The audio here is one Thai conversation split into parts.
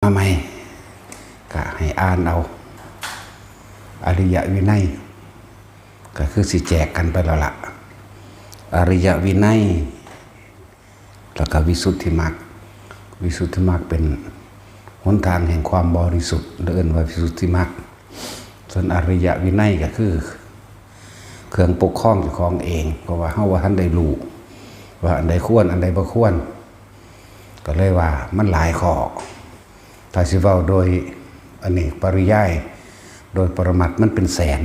มาใหม่ก็ให้อ่านเอาอริยวินัยก็คือสิแจกกันไปแล้วล่ะอริยวินัยแล้วก็วิสุทธิมรรควิสุทธิมรรคเป็นหนทางแห่งความบริสุทธิ์เรียกว่าวิสุทธิมรรคส่วนอริยวินัยก็คือเครื่องปกครองเจ้าของเองเพราะว่าเฮาว่าท่านได้รู้ว่าอันใดควรอันใดบ่ควรก็เลยว่ามันหลายข้อถ้าสิเว้าโดยอเนกปริยายโดยปรมัตถ์มันเป็นแสน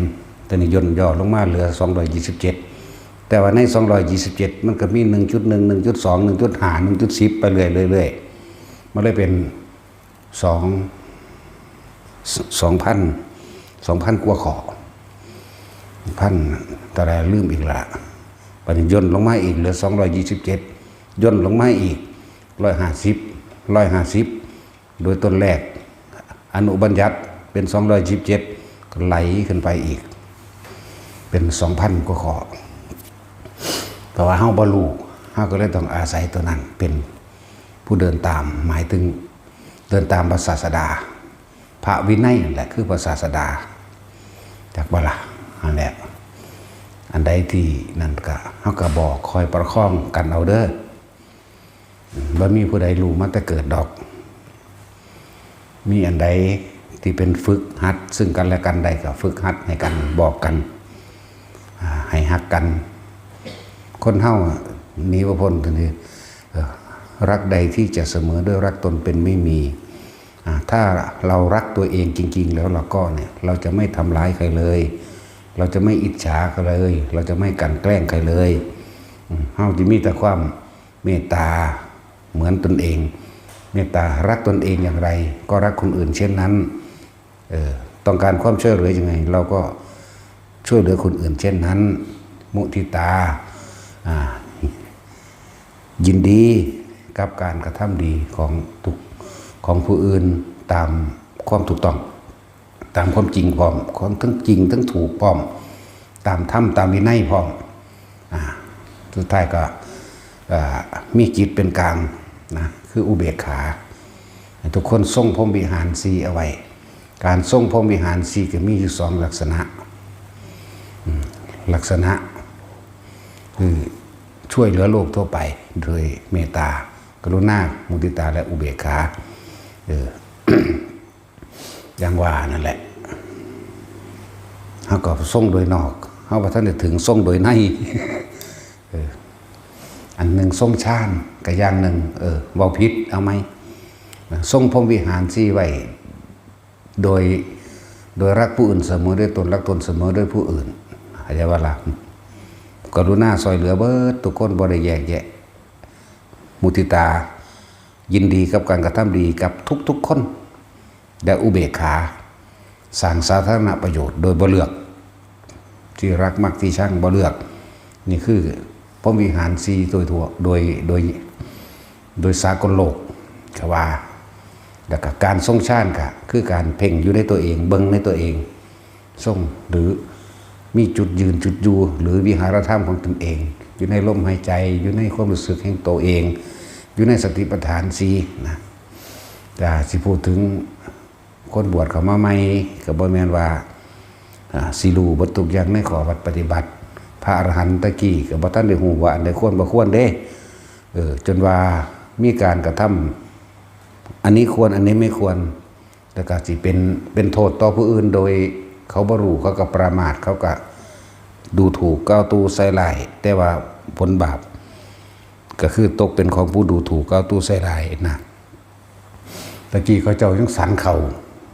แต่นี่ย่นย่อลงมาเหลือ227แต่ว่าใน227มันก็มี 1.1 1.2 1.5 1.10 ไปเรื่อยๆมันเลยเป็น2,000 กว่าข้อพันแต่ละลืมอีกละปฏิย่นลงมาอีกเหลือ227ย่นลงมาอีก150โดยต้นแรกอนุบัญญัติเป็น227ก็ไหลขึ้นไปอีกเป็น 2,000 กว่าข้อแต่ว่าเฮาบ่รู้เฮาก็เลยต้องอาศัยตัวนั้นเป็นผู้เดินตามหมายถึงเดินตามพระศาสดาพระวินัยนั่นแหละคือพระศาสดาจากบ่ล่ะอันแหละอันใดที่นั่นก็เฮาก็บอกคอยประคองกันเอาเด้อบ่มีผู้ใดรู้มาแต่เกิดดอกมีอันใดที่เป็นฝึกหัดซึ่งกันและกันใดก็ฝึกหัดให้กันบอกกันให้ฮักกันคนเฮาหนีบ่พ้นตัวนี้รักใดที่จะเสมอด้วยรักตนเป็นไม่มีถ้าเรารักตัวเองจริงๆแล้วเราก็เนี่ยเราจะไม่ทำร้ายใครเลยเราจะไม่อิจฉาใครเลยเราจะไม่กลั่นแกล้งใครเลยเฮาจะมีแต่ความเมตตาเหมือนตนเองเมตตารักตนเองอย่างไรก็รักคนอื่นเช่นนั้นต้องการความช่วยเหลือยังไงเราก็ช่วยเหลือคนอื่นเช่นนั้นมุทิตายินดีกับการกระทำดีของผู้อื่นตามความถูกต้องตามความจริงพร้อมของทั้งจริงทั้งถูกพร้อมตามธรรมตามวินัยพร้อมสุดท้ายก็มีจิตเป็นกลางนะคืออุเบกขาทุกคนทรงพรหมวิหารสีเอาไว้การทรงพรหมวิหารสีก็มีอยู่2ลักษณะลักษณะคือช่วยเหลือโลกทั่วไปโดยเมตตากรุณามุทิตาและอุเบกขาอย่างว่านั่นแหละเขาก็ทรงโดยนอกเขาว่าท่านจะถึงทรงโดยในอันหนึ่งทรงชาญกับอย่างหนึ่งเว้าผิดเอาไหมทรงพรหมวิหารสีไว้โดยรักผู้อื่นเสมอด้วยตนรักตนเสมอด้วยผู้อื่นอาจจะว่าละกรุณาซอยเหลือเบิดทุกคนบ่ได้แยกแยะมุทิตายินดีกับการกระทำดีกับทุกคนและอุเบกขาสร้างสาธารณประโยชน์โดยบ่เลือกที่รักมักที่ชังบ่เลือกนี่คือพรหมวิหารสีโดยทั่วโดยสากลโลกก็ว่าแล้วก็การทรงชาญก็คือการเพ่งอยู่ในตัวเองเบิ่งในตัวเองทรงหรือมีจุดยืนจุดอยู่หรือวิหารธรรมของตนเองอยู่ในลมหายใจอยู่ในความรู้สึกแห่งตัวเองอยู่ในสติปัฏฐานสีนะแต่สิพูดถึงคนบวชเข้ามาใหม่ก็บ่แม่นว่าสิรู้บ่ทุกอย่างในข้อวัดปฏิบัติพระอรหันต์ตะกี้ก็บ่ทันได้ฮู้ว่าอันใดควรบ่ควรเด้จนว่ามีการกระทำอันนี้ควรอันนี้ไม่ควรแล้วก็สิเป็นโทษต่อผู้อื่นโดยเขาบ่รู้เขาก็ประมาทเขาก็ดูถูกก้าวตู้ใส่ร้ายแต่ว่าผลบาปก็คือตกเป็นของผู้ดูถูกก้าวตู้ใส่ร้ายนะตะกี้เขาเจ้ายังสันเขา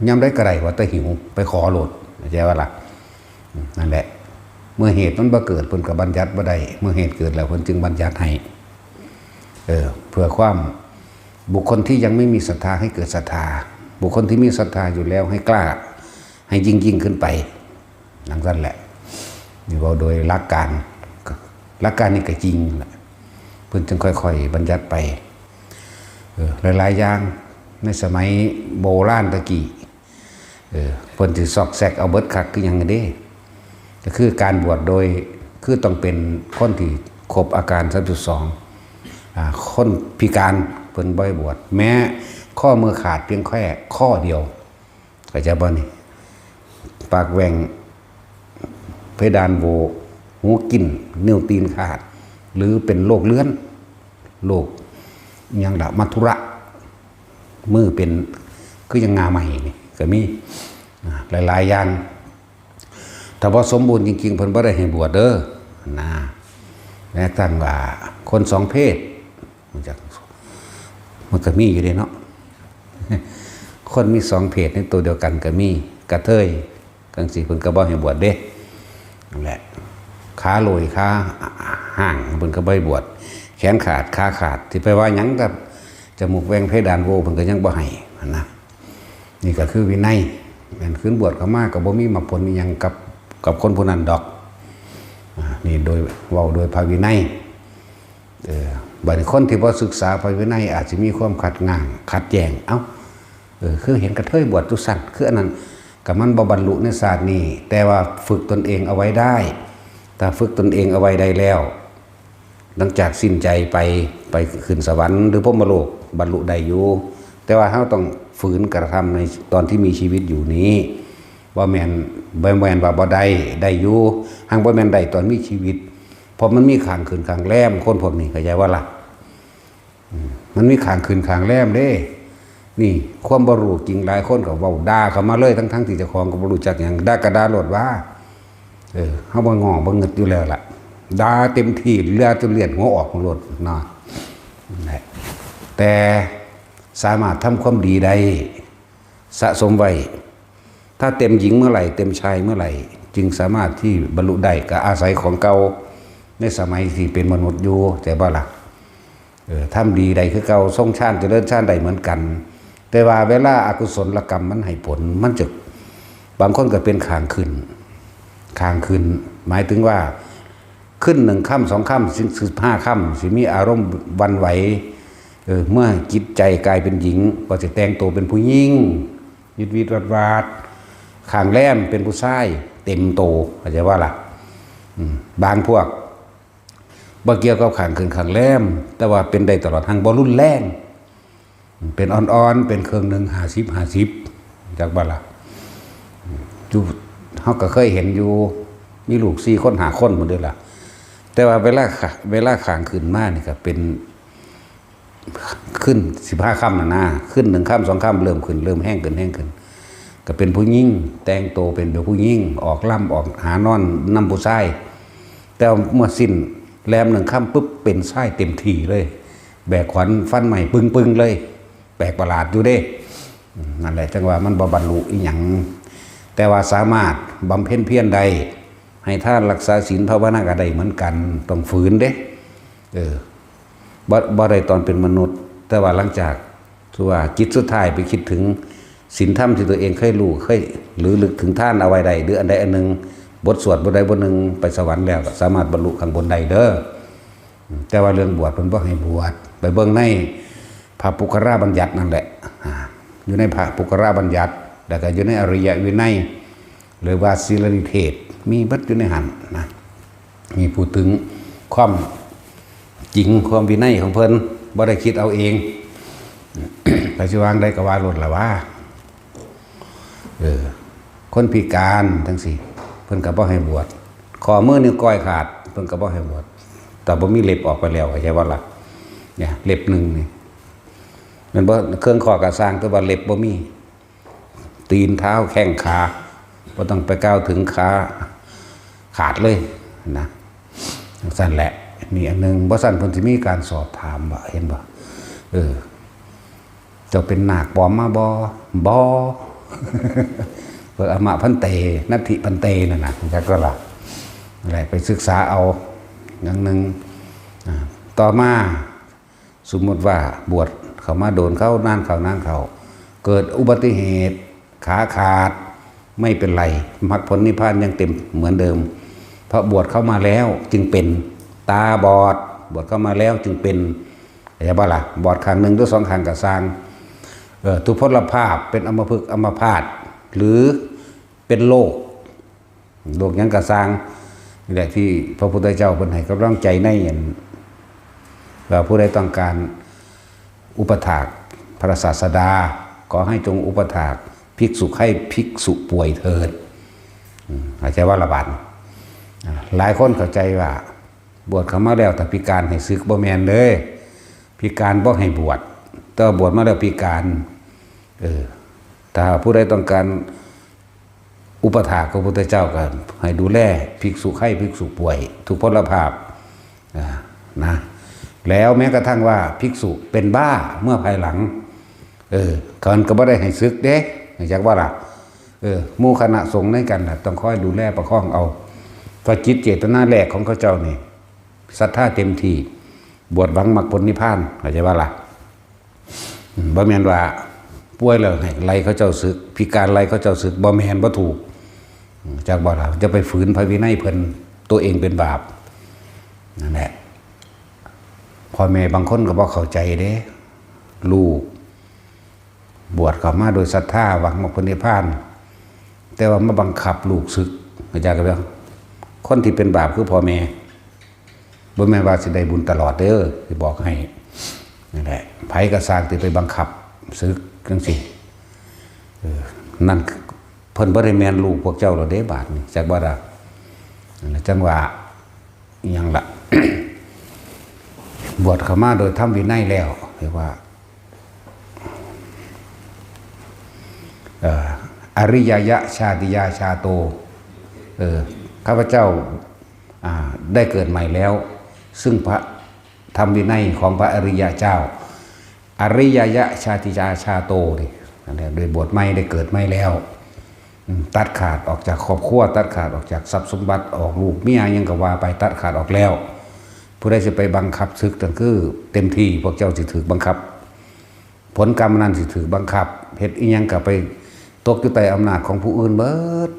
ย่ำได้กระไรว่าแต่หิวไปขอโหลดใช่ว่าล่ะนั่นแหละเมื่อเหตุมันบ่เกิดเพิ่นก็บัญญัติบ่ได้เมื่อเหตุเกิดแล้วเพิ่นจึงบัญญัติให้เพื่อความบุคคลที่ยังไม่มีศรัทธาให้เกิดศรัทธาบุคคลที่มีศรัทธาอยู่แล้วให้กล้าให้ยิ่งขึ้นไปนั่นแหละนี่ว่าโดยหลักการนี่ก็จริงแหละเพิ่นจึงค่อยๆบัญญัติไปหลายๆอย่างในสมัยโบราณตะกี้เพิ่นสิซอกแซกเอาเบิดคักคือหยังไงเด้ก็คือการบวชโดยคือต้องเป็นคนที่ครบอาการ32คนพิการเพิ่นบ่ให้บวชแม้ ข้อมือขาดเพียงแค่ข้อเดียวเข้าใจบ่นี่ปากแหว่งเพดานโหวหูกินนิ้วตีนขาดหรือเป็นโรคเลื้อนโรคยังดะมัทุระมือเป็นคือยังงาใหม่นี่ก็มีหลายๆอย่างถ้าว่าสมบูรณ์จริงๆเพิ่นบ่ได้ให้บวชเด้อนะแม้ตั้งว่าคนสองเพศมันก็มีอยู่เด้เนาะคนมีสองเพศในตัวเดียวกันก็มีกระเทยกังสิเพิ่นก็บ่ให้บวชเด้นั่นแหละขาลอยขาห่างเพิ่นก็บ่ให้บวชแขนขาดขาขาดที่ไปว่าหยังกับจมูกแหว่งเพดานโหวเพิ่นก็ยังบ่ให้นะนี่ก็คือวินัยแม่นขึ้นบวชเข้ามาก็บ่มีมรรคผลอีหยังกับคนผู้นั้นดอกนี่โดยเว้าโดยพระวินัยบัดนี้คนที่บ่ศึกษาพระวินัยอาจจะมีความขัดแย้งเอ้าคือเห็นกระเทยบวชทุกสัตว์คืออันนั้นกับมันบ่บรรลุในศาสตร์นี้แต่ว่าฝึกตนเองเอาไว้ได้ถ้าฝึกตนเองเอาไว้ได้แล้วหลังจากสิ้นใจไปขึ้นสวรรค์หรือพรหมโลกบรรลุได้อยู่แต่ว่าเราต้องฝืนกระทำในตอนที่มีชีวิตอยู่นี้บ่แม่นว่าบ่ได้อยู่หังบ่แม่นได้ตอนมีชีวิตเพราะมันมีข้างขึ้นข้างแรมคนพวกนี้เข้าใจว่าล่ะมันมีข้างขึ้นข้างแรมเด้นี่ความบ่รู้จริงหลายคนก็เว้าด่าเข้ามาเลยทั้งที่เจ้าของก็บ่รู้จักหยังด่ากระดาโลดว่าเฮาบ่งอบ่งึดอยู่แล้วล่ะด่าเต็มที่เลือดจนเลือดหัวออกโลดเนาะแต่สามารถทำความดีได้สะสมไว้ถ้าเต็มหญิงเมื่อไหร่เต็มชายเมื่อไหร่จึงสามารถที่บรรลุได้ก็อาศัยของเก่าในสมัยที่เป็นมนุษย์อยู่แต่บ่ล่ะทำดีใดคือเก่าทรงชาติเจริญชาติใดเหมือนกันแต่ว่าเวลาอกุศลกรรมมันให้ผลมันจะบางคนก็เป็นข้างขึ้นหมายถึงว่าขึ้น1ค่ำ2ค่ำ15ค่ำสิมีอารมณ์วันไหวเมื่อจิตใจกลายเป็นหญิงก็จะแต่งตัวเป็นผู้หญิงวิดวาดข้างแรมเป็นผู้ชายเต็มโตเข้าใจว่าล่ะบางพวกบ่เกี่ยวกับข้างขึ้นข้างแรมแต่ว่าเป็นได้ตลอดทางบ่รุนแรงเป็นอ่อนๆเป็นเครื่องหนึ่ง50จากบ่ล่ะอยู่เฮาก็เคยเห็นอยู่มีลูก4คน5คนหมดเด้อล่ะแต่ว่าเวลาข้างขึ้นมานี่ก็เป็นขึ้น15ค่ำนะขึ้น1ค่ำ2ค่ำเริ่มขึ้นเริ่มแห้งขึ้นก็เป็นผู้หญิงแต่งโตเป็นแบบผู้หญิงออกล่ำออกหานอนนำผู้ชายแต่เมื่อสิ้นแรม1ค่ำปุ๊บเป็นชายเต็มที่เลยแบกขวัญฟันใหม่ปึ้งเลยแปลกประหลาดอยู่เด้นั่นแหละจังว่ามันบ่บรรลุอีหยังแต่ว่าสามารถบำเพ็ญเพียรใดให้ท่านรักษาศีลภาวนาก็ได้เหมือนกันต้องฝืนเด้บ่ได้ตอนเป็นมนุษย์แต่ว่าหลังจากที่ว่าจิตสุดท้ายไปคิดถึงศีลธรรมที่ตัวเองเคยรู้หรือลึกถึงท่านเอาไว้ใดหรืออันใดอันหนึ่งบทสวดบทใดบทหนึ่งไปสวรรค์แล้วก็สามารถบรรลุข้างบนใดเด้อแต่ว่าเรื่องบวชเพิ่นบ่ให้บวชไปเบิ่งในพระปุคราบัญญัตินั่นแหละอยู่ในพระปุคราบัญญัติแล้วก็อยู่ในอริยวินัยหรือว่าศีลนิเทศมีเบิดอยู่ในหันนะมีพูดถึงความจริงความวินัยของเพิ่นบ่ได้คิดเอาเองแต่สิวางได้ก็ว่าโลดล่ะว่าคนพิการทั้งสี่เพิ่นก็บ่ให้บวชขอมือนิ้วก้อยขาดเพิ่นก็บ่ให้บวชแต่บ่มีเล็บออกไปแล้วใช่ว่าล่ะเนี่ยเล็บหนึ่งนี่มันบ่เครื่องข้อก็สร้างแต่ว่าเล็บบ่มีตีนเท้าแข้งขาบ่ต้องไปก้าวถึงขาขาดเลยนะสั่นแหละนี่อันนึงบ่สั่นเพิ่นสิมีการสอบถามว่าเห็นบ่เจ้าเป็นนาคปลอมมาบ่เพื่ออมะพันเตนัตถิพันเตนั่นน่ะจักก็ล่ะอะไรไปศึกษาเอาอย่างนึงต่อมาสมมติว่าบวชเข้ามาโดนเข้านานเขาเกิดอุบัติเหตุขาขาดไม่เป็นไรมรรคผลนิพพานยังเต็มเหมือนเดิมเพราะบวชเข้ามาแล้วจึงเป็นตาบอดบวชเข้ามาแล้วจึงเป็นอะไรบ้างล่ะบอดข้างหนึ่งหรือ2ข้างก็สร้างทุพพลภาพเป็นอัมพฤกษ์อัมพาตหรือเป็นโรคยังก็สร้างนี่แหละที่พระพุทธเจ้าเพิ่นให้กำลังใจในว่าผู้ใดต้องการอุปถาก พระศาสดาขอให้จงอุปถากภิกษุให้ภิกษุป่วยเถิดเข้าใจว่าระบาดหลายคนเข้าใจว่าบวชเข้ามาแล้วแต่พิการให้ซึกบ่แมนเลยพิการบ่ให้บวชแต่บวชมาแล้วพิการถ้าผู้ใดต้องการอุปถากพระพุทธเจ้าก็ให้ดูแลภิกษุไข้ภิกษุป่วยทุกพลภาพนะแล้วแม้กระทั่งว่าภิกษุเป็นบ้าเมื่อภายหลังก่อนก็ไม่ได้ให้ซึกเด้จากว่าล่ะหมู่คณะสงฆ์ในกันล่ะต้องคอยดูแลประคองเอาเพราะจิตเจตนาแรกของเขาเจ้านี่ศรัทธาเต็มที่บวชหวังมรรคผลนิพพานเข้าใจว่าล่ะบ่แม่นว่าป่วยแล้วให้ไล่เขาเจ้าซึกพิการไล่เขาเจ้าซึกบ่แม่นบ่ถูกจากบ่ล่ะจะไปฝืนพระวินัยเพิ่นตัวเองเป็นบาปนั่นแหละพ่อแม่บางคนก็บ่เข้าใจเด้ลูกบวชเข้ามาโดยศรัทธาหวังมรรคผลนิพพานแต่ว่ามาบังคับลูกศึกเข้าใจกันบ่คนที่เป็นบาปคือพ่อแม่บ่แม่นว่าสิได้บุญตลอดเด้อสิบอกให้นั่นแหละไผก็สร้างที่ไปบังคับศึกจังซี่นั่นเพิ่นบ่ได้แม่นลูกพวกเจ้าหรอกเด้บาดนี่จักบ่ล่ะจังว่าอีหยังล่ะ บวชเข้ามาโดยทำวินัยแล้วเรียกว่าอริยยะชาติยาชาโตข้าพเจ้าได้เกิดใหม่แล้วซึ่งพระธรรมวินัยของพระอริยเจ้าอริยยะชาติยาชาโตนี่โดยบวชใหม่ได้เกิดใหม่แล้วตัดขาดออกจากครอบครัวตัดขาดออกจากทรัพย์สมบัติออกลูกเมียยังก็ว่าไปตัดขาดออกแล้วผู้ใดจะไปบังคับศึกนั่นคือเต็มที่พวกเจ้าสิถือบังคับผลกรรมนั้นสิถือบังคับเฮ็ดอีหยังก็ไปตกอยู่ใต้อำนาจของผู้อื่นเบิด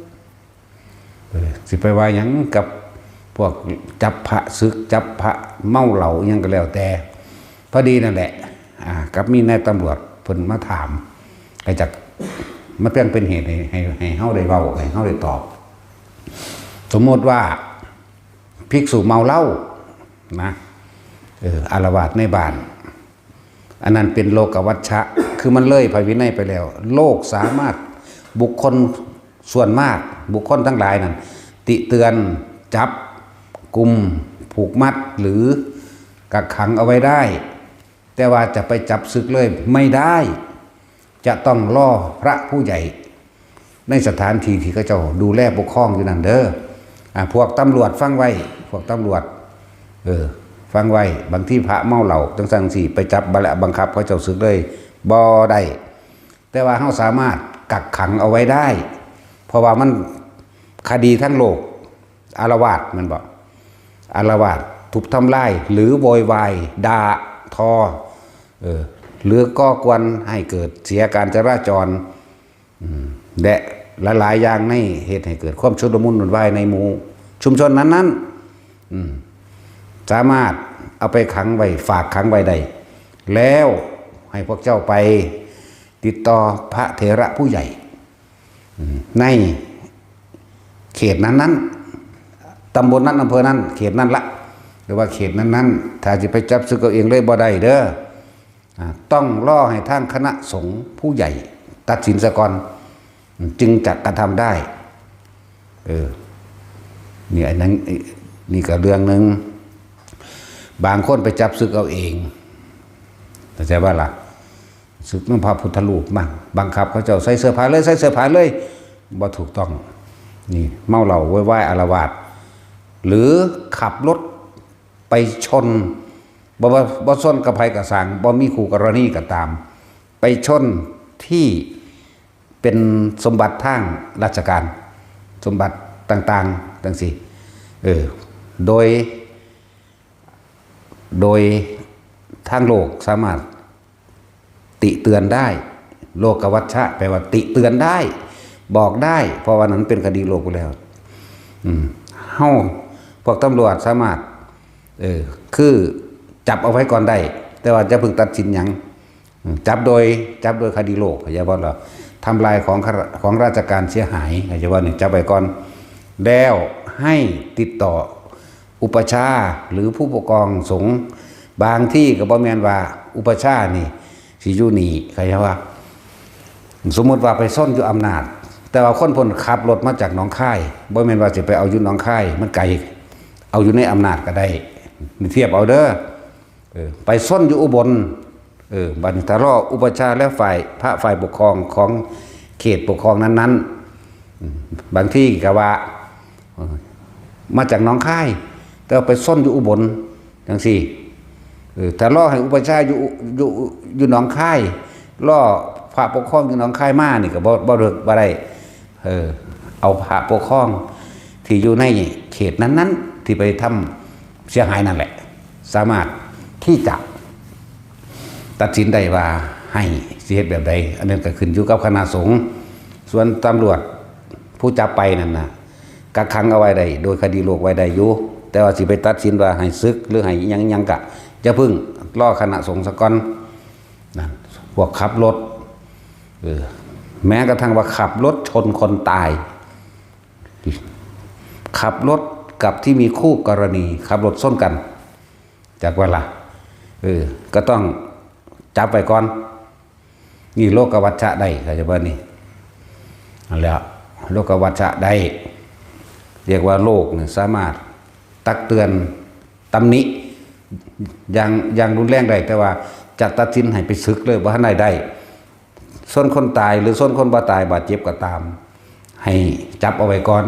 สิไปว่าหยังกับพวกจับพระศึกจับพระเมาเหล้าหยังก็แล้วแต่พอดีนั่นแหละกับมีนายตำรวจเพิ่นมาถามไอ้จักมันเป็นเหตุให้เฮาได้เว้าให้เฮาได้ตอบสมมติว่าภิกษุเมาเหล้านะอาละวาดในบ้านอันนั้นเป็นโลกวัชชะคือมันเลยพระวินัยไปแล้วโลกสามารถบุคคลส่วนมากบุคคลทั้งหลายนั้นติเตือนจับกุมผูกมัดหรือกักขังเอาไว้ได้แต่ว่าจะไปจับศึกเลยไม่ได้จะต้องล่อพระผู้ใหญ่ในสถานที่ที่เขาเจ้าดูแลปกครองอยู่นั่นเด้อพวกตำรวจฟังไว้พวกตำรวจฟังไว้บางที่พระเมาเหล้าจังซั่นสิไปจับบังคับเขาเจ้าศึกเลยบ่ได้แต่ว่าเฮาสามารถกักขังเอาไว้ได้เพราะว่ามันคดีทั้งโลกอาละวาดมันบอกอาละวาดทุบทำลายหรือโวยวายด่าทอหรือก่อกวนให้เกิดเสียการจราจรและหลายๆอย่างในเหตุให้เกิดความชุลมุนวุ่นวายในหมู่ชุมชนนั้นสามารถเอาไปขังไว้ฝากขังไว้ได้แล้วให้พวกเจ้าไปติดต่อพระเถระผู้ใหญ่ในเขตนั้นตำบลนั้นอำเภอนั้นเขตนั้นละหรือว่าเขตนั้นถ้าจะไปจับศึกเอาเองเลยบ่ได้เด้อต้องล่อให้ทางคณะสงฆ์ผู้ใหญ่ตัดสินซะก่อนจึงจะกระทำได้นี่อันนั้นนี่ก็เรื่องนึงบางคนไปจับศึกเอาเองเข้าใจว่าล่ะศึกน้ำพระพุทธรูปบ้างบังคับเขาเจ้าใส่เสื้อผ้าเลยใส่เสื้อผ้าเลยบ่ถูกต้องนี่เมาเหล้าโวยวายอาละวาดหรือขับรถไปชนบ่ชนกับภัยกระสังบ่มีคู่กรณีก็ตามไปชนที่เป็นสมบัติทางราชการสมบัติต่างๆทั้งสี่โดยทางโลกสามารถติเตือนได้โลกวัชชะแปลว่าติเตือนได้บอกได้เพราะว่านั้นเป็นคดีโลกไปแล้วเฮาพวกตำรวจสามารถคือจับเอาไว้ก่อนได้แต่ว่าจะพึงตัดสินหยังจับโดยคดีโลกอย่าบอกว่าทำลายของราชการเสียหายอย่าว่านี่จับไว้ก่อนแล้วให้ติดต่ออุปชาหรือผู้ปกครองสงฆ์บางที่ก็บ่แม่นว่าอุปชานี่ สิอยู่นี่ใครว่าสมมติว่าไปซ่อนอยู่อำนาจแต่ว่าคนพ้นขับรถมาจากหนองคายบ่แม่นว่าสิไปเอาอยู่หนองคายมันไกลเอาอยู่ในอำนาจก็ได้เทียบเอาเด้อไปซ่อนอยู่อุบลบัดนี้ถ้ารออุปชาและฝ่ายปกครองของเขตปกครองนั้นๆบางที่ก็ว่ามาจากหนองคายแต่ไปซ่อนอยู่อุบลจังซี่ถ้ารอให้อุปชาอยู่หนองคายรอพระปกครองอยู่หนองคายมานี่ก็บ่เลิกบ่ได้เอาพระปกครองที่อยู่ในเขตนั้นๆที่ไปทำเสียหายนั่นแหละสามารถที่จะตัดสินได้ว่าให้สิเฮ็ดแบบใดอันนั้นก็ขึ้นอยู่กับคณะสงฆ์ส่วนตำรวจผู้จับไปนั่นน่ะกักขังเอาไว้ได้โดยคดีโลกไว้ได้อยู่แต่ว่าสิไปตัดสินว่าให้ซึกหรือให้ยังกะจะพึ่งรอคณะสงฆ์ซะก่อนนั่นพวกขับรถแม้กระทั่งว่าขับรถชนคนตายขับรถกับที่มีคู่กรณีขับรถส้นกันจากเวลาก็ต้องจับไปก่อนนี่โลกวัชชะได้เข้าใจบ่นี่นั่นแหละโลกวัชชะได้เรียกว่าโลกเนี่ยสามารถตักเตือนตำหนิอย่างรุนแรงได้แต่ว่าจะตัดสินให้ไปศึกเลยบ่ทันได้ส่วนคนตายหรือส่วนคนบ่ตายบาดเจ็บก็ตามให้จับเอาไว้ก่อน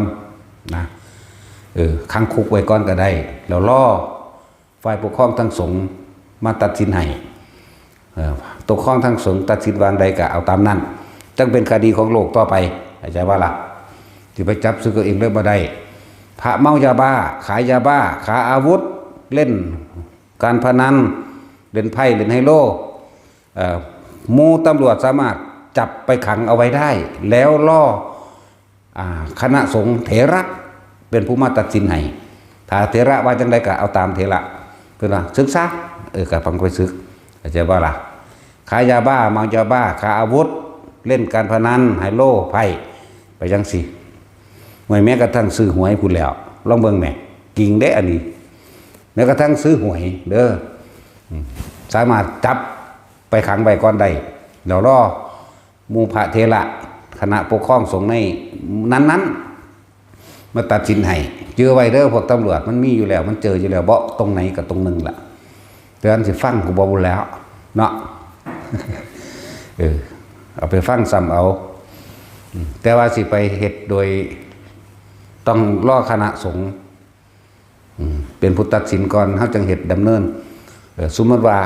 นะขังคุกไว้ก่อนก็ได้แล้วรอฝ่ายปกครองทั้งสงฆ์มาตัดสินให้ปกครองทั้งสงฆ์ตัดสินวางใดก็เอาตามนั้นจังเป็นคดีของโลกต่อไปเข้าใจว่าล่ะที่ไปจับซื้อเองเลยบ่ได้พระเมายาบ้าขายยาบ้าขาอาวุธเล่นการพนันเล่นไพ่เล่นไฮโลหมู่ตำรวจสามารถจับไปขังเอาไว้ได้แล้วล่อคณะสงฆ์เถระเป็นผู้มาตัดสินให้ถ้าเถระว่าจังไดก็เอาตามเถระเพิ่นว่าศึกษาก็ฟังไปศึกเข้าใจว่าล่ะขายยาบ้าเมายาบ้าขาอาวุธเล่นการพนันไฮโลไพ่ไปจังสิแม้กระทั่งซื้อหวยพูดแล้วลองเบิ่งแหม่กิ่งเด้อันนี้แม้กระทั่งซื้อหวยเด้อสามารถจับไปขังไว้ก่อนได้แล้วรอหมู่พระเถระคณะปกครองสงฆ์ในนั้นมาตัดสินให้เจอไว้เด้อพวกตำรวจมันมีอยู่แล้วมันเจออยู่แล้วเบาตรงไหนกับตรงนึงล่ะเตือนสิฟังกูบ่แล้วเนาะเอาไปฟังซ้ำเอาแต่ว่าสิไปเฮ็ดโดยต้องรอคณะสงฆ์เป็นผู้ตัดสินก่อนเฮาจังเฮ็ดดำเนินสมมติว่า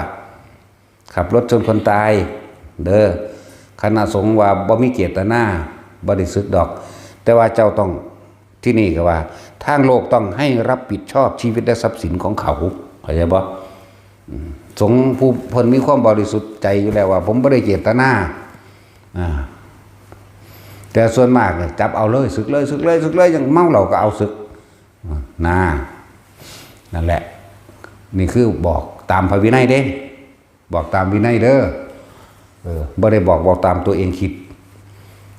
ขับรถชนคนตายเด้อคณะสงฆ์ว่าบ่มีเจตนาบ่ได้สึกดอกแต่ว่าเจ้าต้องที่นี่ก็ว่าทางโลกต้องให้รับผิดชอบชีวิตและทรัพย์สินของเขาเข้าใจบ่สงฆ์ผู้เพิ่นมีความบริสุทธิ์ใจอยู่แล้วว่าผมบ่ได้เจตนาแต่ส่วนมากจับเอาเลยสึกเลยอย่างเมาเหล้าก็เอาสึกนั่นแหละนี่คือบอกตามพระวินัยเด้บอกตามวินัยเด้อบ่ได้บอกตามตัวเองคิด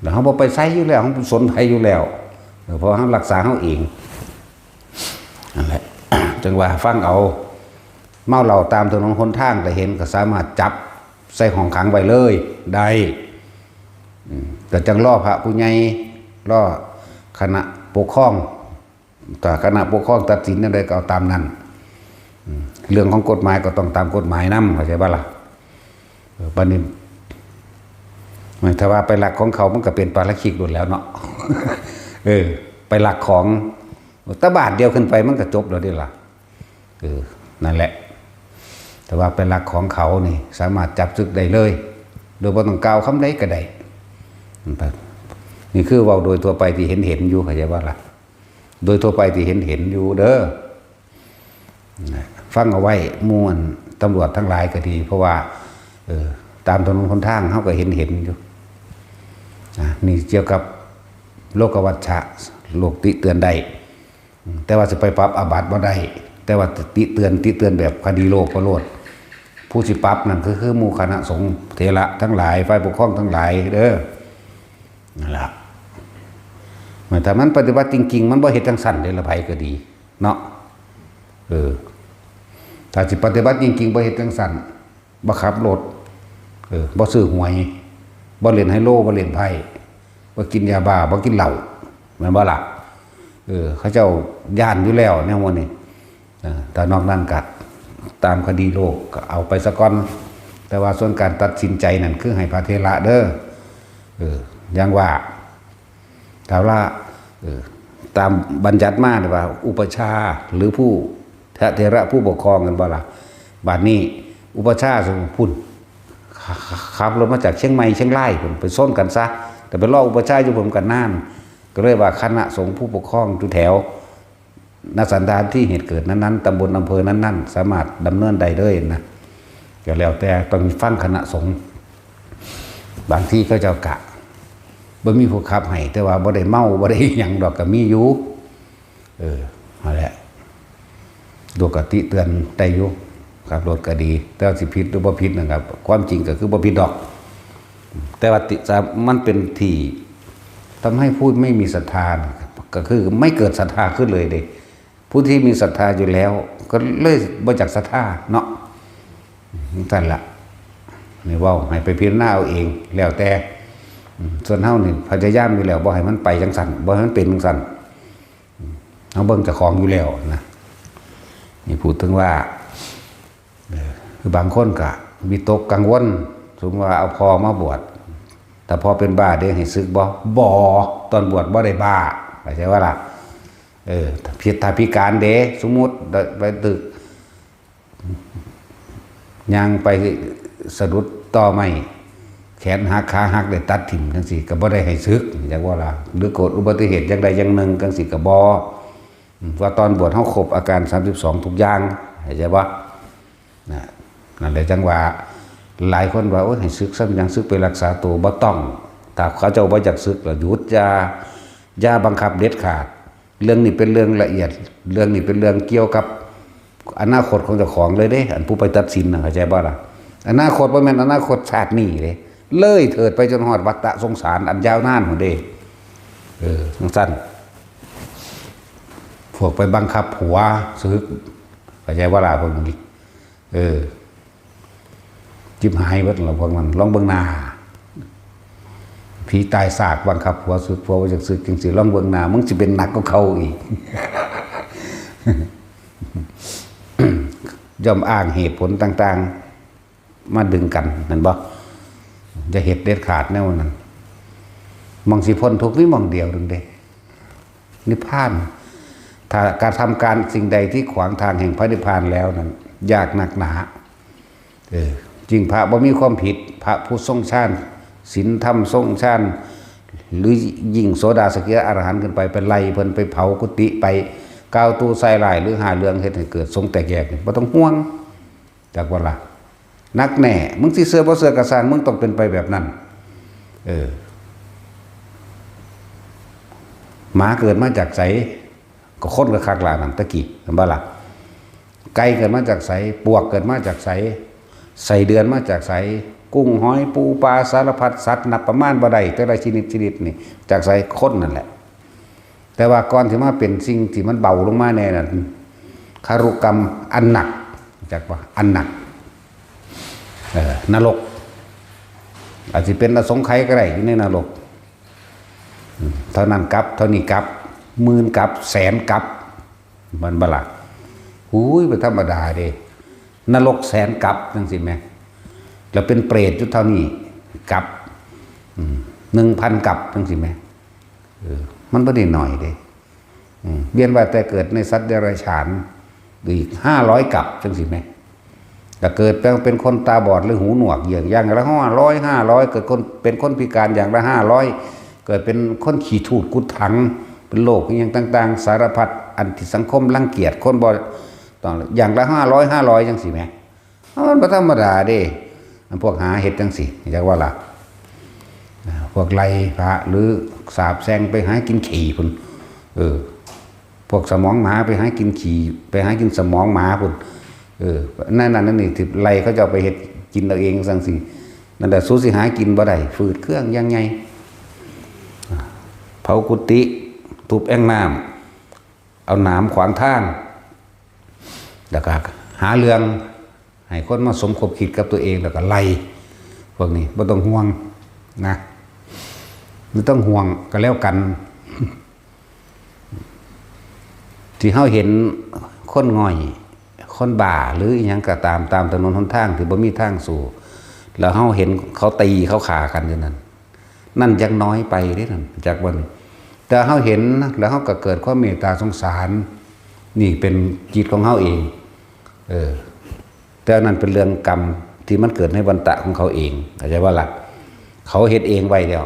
แล้วเขาบ่ไปใส่อยู่แล้วเขาสนภัยอยู่แล้วเพราะเขารักษาเขาเองนั่นแหละ จังว่าฟังเอาเมาเหล้าตามถนนหนทางแต่เห็นก็สามารถจับใส่ห้องขังไว้เลยได้แต่จังล่อพระผู้ใหญ่ล่อคณะปกครองแต่คณะปกครองตัดสินนั่นใดก็เอาตามนั้นเรื่องของกฎหมายก็ต้องตามกฎหมายนำเข้าใจป่ะล่ะบัดนี้ถ้าว่าไปหลักของเขามันก็เป็นปาราชิกโดนแล้วเนาะ ไปหลักของตะบาทเดียวขึ้นไปมันก็จบแล้วดิล่ะนั่นแหละแต่ว่าเป็นหลักของเขานี่สามารถจับศึกได้เลยโดยบ่ต้องกล่าวคำใดก็ได้นี่คือเว้าโดยทั่วไปที่เห็นอยู่เข้าใจป่ะล่ะโดยทั่วไปที่เห็นอยู่เด้อฟังเอาไว้ม่วนตำรวจทั้งหลายก็ดีเพราะว่าตามถนนหนทางเขาก็เห็นอยู่นี่เกี่ยวกับโลกวัชชะโลกติเตือนได้แต่ว่าจะไปปรับอาบัติบ่ได้แต่ว่าติเตือนแบบคดีโลกก็โลดผู้สิปรับนั่นคือหมู่คณะสงฆ์เถระทั้งหลายฝ่ายปกครองทั้งหลายเด้อนั่นล่ะแต่มันปฏิบัติจริงๆมันบ่เฮ็ดจังซั่นเด้ละไผก็ดีเนาะถ้าสิปฏิบัติจริงๆบ่เฮ็ดจังซั่นบ่ขับรถ บ่ซื้อหวยบ่เล่นไฮโลบ่เล่นไพ่บ่กินยาบ้าบ่กินเหล้าแม่นบ่ล่ะเขาเจ้าย่านอยู่แล้วแนวนี้แต่นอกนั้นก็ตามคดีโลกก็เอาไปซะก่อนแต่ว่าส่วนการตัดสินใจนั่นคือให้พระเถระเด้ออย่างว่าถามว่าตามบัญญัติมาเนี่ยว่าอุปชาหรือผู้พระเถระผู้ปกครองกันบ่ล่ะบัดนี้อุปชาสมพุ่นขับรถมาจากเชียงใหม่เชียงรายไปซ้นกันซะแต่ไปล่ออุปชาอยู่ผมกันน่านก็เลยว่าคณะสงฆ์ผู้ปกครองทุกแถวณสันดานที่เหตุเกิดนั้นๆตำบลอำเภอนั้นๆสามารถดำเนินได้เลยนะก็แล้วแต่ต้องฟังคณะสงฆ์บางที่ก็เจ้ากะบ่มีผู้ขับให้แต่ว่าบ่ได้เมาบ่ได้หยังดอกก็มีอยู่นั่นแหละดูกติเตือนได้อยู่ขับรถก็ดีแต่สิผิดหรือบ่ผิดนะครับความจริงก็คือบ่ผิดดอกแต่ว่ามันเป็นที่ทำให้ผู้ไม่มีศรัทธาก็คือไม่เกิดศรัทธาขึ้นเลยเด้ผู้ที่มีศรัทธาอยู่แล้วก็เลยบ่จักศรัทธาเนาะนั่นล่ะนี่เว้าให้ไปพิจารณาเอาเองแล้วแต่ส่วนเฮานี่พยายามอยู่แล้วบ่ให้มันไปจังซั่นบ่ให้มันเป็นจังซั่นเฮาเบิ่งเจ้าของอยู่แล้วนะนี่พูดถึงว่าคือบางคนก็วิตกกังวลสมมติว่าเอาพอมาบวชแต่พอเป็นบ้าเด้ให้ซึกบ่ตอนบวชบ่ได้บ้าเข้าใจว่าล่ะถ้าพิการเด้สมมุติไปตึกย่างไปสะดุดต่อไม้แขนหักขาหักได้ตัดถิ่มจังซี่ก็บ่ได้ให้ซึกจังว่าล่ะหรือเกิดอุบัติเหตุอย่างใดอย่างหนึ่งจังซี่ก็บ่ว่าตอนบวชเฮาครบอาการ32ทุกอย่างเข้าใจบ่นั่นแหละจังว่าหลายคนว่าโอ้ยให้ซึกซะยังซึกไปรักษาตัวบ่ต้องถ้าเขาเจ้าบ่อยากซึกก็หยุดอย่าบังคับเด็ดขาดเรื่องนี้เป็นเรื่องละเอียดเรื่องนี้เป็นเรื่องเกี่ยวกับอนาคตของเจ้าของเลยเด้อันผู้ไปตัดสินน่ะเข้าใจบ่ล่ะอนาคตบ่แม่นอนาคตชาตินี้เด้เลยเถิดไปจนฮอดวัฏสงสารอันยาวนานพุ่นเด้จังซั่นพวกไปบังคับผัวซึกเข้าใจบ่ล่ะพวกนี้จิบหายเบิดแล้วพวกมันลองเบิ่งหน้าผีตายสากบังคับผัวสึกผัวว่าจักสึกจังซี่ลองเบิ่งหน้ามึงสิเป็นหนักกว่าเขาอีก ย่อมอ้างเหตุผลต่างๆมาดึงกันนั่นบ่จะเฮ็ดเด็ดขาดแนวนั้นมองสิพ้นทุกข์มีมองเดียวนึงเด้นิพพานถ้าการทำการสิ่งใดที่ขวางทางแห่งพระนิพพานแล้วนั้นยากหนักหนาจริงพระบ่มีความผิดพระผู้ทรงฌานศีลธรรมทรงฌานหรือยิ่งโสดาสกิทาอรหันต์ขึ้นไปเป็นไล่เพิ่นไปเผากุฏิไปกาวตู้ใส่ลายหรือหาเรื่องเฮ็ดให้เกิดทรงแตกแยกบ่ต้องห่วงจากว่าล่ะนักแน่มึงสิเชื่อบ่เชื่อกระสร้างมึงต้องเป็นไปแบบนั้นหมาเกิดมาจากไสก็คนก็คักล่ะนั่นตะกี้เห็นบ่ล่ะไก่เกิดมาจากไสปวกเกิดมาจากไสใส่เดือนมาจากไสกุ้งหอยปูปลาสารพัดสัตว์นับประมาณบ่ได้แต่ละชนิดนี่จากไสคนนั่นแหละแต่ว่าก่อนที่มาเป็นสิ่งที่มันเบาลงมาแน่นั่นคารุกรรมอันหนักจากว่าอันหนักนรกอาจจะเป็นอสงไขยก็ได้อยู่ในนรกเท่านั้นกับเท่านี้กับหมื่นกับแสนกับมันบลักหูยเป็นธรรมดาเด้นรกแสนกับจังสิแม่แล้วเป็นเปรตอยู่เท่านี้กับ1,000 กับจังสิแม่มันไม่ได้หน่อยเด้เบียนว่าแต่เกิดในสัตว์เดรัจฉานอีก500 กับจังสิแม่แต่เกิดเป็นคนตาบอดหรือหูหนวกอย่างละ500เกิดคนเป็นคนพิการอย่างละ500เกิดเป็นคนขี่ถูดกุดถังเป็นโรคอย่างต่างๆสารพัดอันที่สังคมรังเกียจคนบ่ต้องอย่างละ500จังสิแม่มันบ่ธรรมดาเด้พวกหาเห็ดจังสิจักว่าล่ะพวกไล่พระหรือสาบแซงไปหากินขี่พุ่นพวกสมองหมาไปหากินขี่ไปหากินสมองหมาพุ่นนั่นนี่ที่ไล่เขาจะไปเห็ดกินเอาเองจังสินั่นแหละสู้สิหากินบ่ได้ฝืดเครื่องยังไงเผากุฏิทุบแอ่งน้ำเอาหนามขวางทางแล้วก็หาเรื่องให้คนมาสมคบคิดกับตัวเองแล้วก็ไล่พ วกนี้บ่ต้องห่วงนะไม่ต้องห่วงก็แล้วกัน ที่เฮาเห็นคนง่อยคนบ่าหรืออีหยังก็ตามถนนหนทางที่บ่มีทางสู่แล้วเฮาเห็นเขาตีเขาขากันอยู่นั่นยังน้อยไปเด้นั่นจากวันแต่เฮาเห็นแล้วเฮาก็เกิดความเมตตาสงสารนี่เป็นจิตของเฮาเองแต่นั่นเป็นเรื่องกรรมที่มันเกิดในวันตะของเขาเองเข้าใจว่าล่ะเขาเฮ็ดเองไว้แล้ว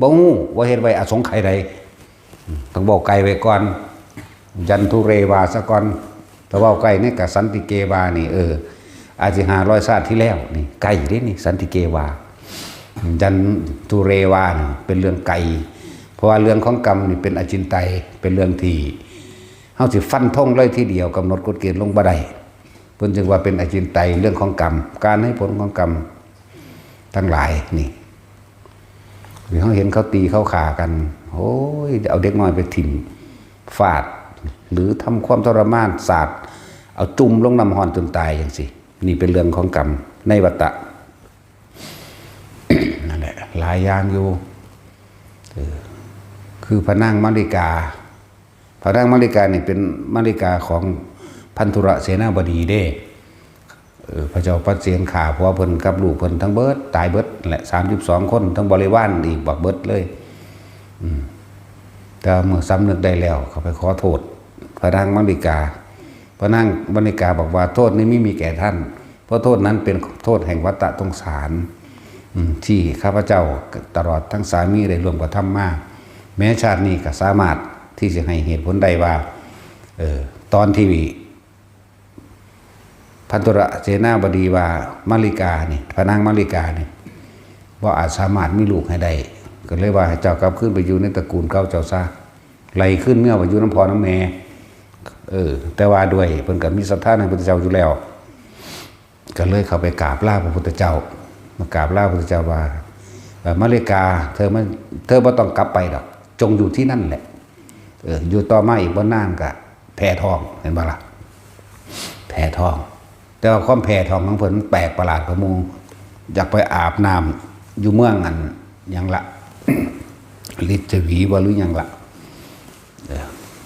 บ่ฮู้ว่าเฮ็ดไว้อสงไขยใดต้องบอกไกลไว้ก่อนยันทุเรวาซะก่อนแต่ว่าไกลนี่กับสันติเกวานี่อาจสิ500ชาติที่แล้วนี่ไกลเด้นี่สันติเกวายันทุเรวานี่เป็นเรื่องไกลเพราะว่าเรื่องของกรรมนี่เป็นอจินไตยเป็นเรื่องที่เฮาสิฟันธงเลยทีเดียวกำหนดกฎเกณฑ์ลงบ่ได้เพิ่นจึงว่าเป็นอจินไตยเรื่องของกรรมการให้ผลของกรรมทั้งหลายนี่หรือเขาเห็นเขาตีเขาขากันโอ้ยเอาเด็กน้อยไปถิ่มฟาดหรือทำความทรมานสาดเอาจุ่มลงน้ำห้อนจนตายอย่างสินี่เป็นเรื่องของกรรมในวัฏฏะ นั่นแหละหลายอย่างอยู่คือพระนางมาริกานี่เป็นมาริกาของพันธุระเสนาบดีเด้พระเจ้าปัสเสียนข่าเพราะเพิ่นกับลูกเพิ่นทั้งเบิดตายเบิดแหละ32คนทั้งบริวารอีกบักเบิดเลยแต่เมื่อสำนึกได้แล้วเขาไปขอโทษพระนางมาริกาบอกว่าโทษนี้ไม่มีแก่ท่านเพราะโทษนั้นเป็นโทษแห่งวัฏฏะสงสารที่ข้าพเจ้าตลอดทั้งสามีได้ร่วมกระทำมาแม้ชาตินี้ก็สามารถที่จะให้เหตุผลใดว่าตอนที่พันธุระเสนาบดีว่ามาริกานี่พระนางมาริกานี่ว่าอาจสามารถมีลูกให้ได้ก็เลยว่าให้เจ้ากลับขึ้นไปอยู่ในตระกูลเก่าเจ้าซะไหลขึ้นเมื่อไปอยู่น้ำพอน้ำแม่แต่ว่าด้วยเพิ่นก็มีศรัทธาในพระพุทธเจ้าอยู่แล้วก็เลยเข้าไปกราบลาพระพุทธเจ้ามากราบลาพระพุทธเจ้าว่ามาริกาเธอบ่ต้องกลับไปดอกจงอยู่ที่นั่นแหละอยู่ต่อมาอีกบ่นานก็แผ่ทองเห็นบ่ล่ะแผ่ทองแต่ว่าความแผ่ทองของเพิ่นแปลกประหลาดกว่าหมู่อยากไปอาบน้ำอยู่เมืองอันหยังละ ฤทธิ์ชวีบ่หรือหยังละ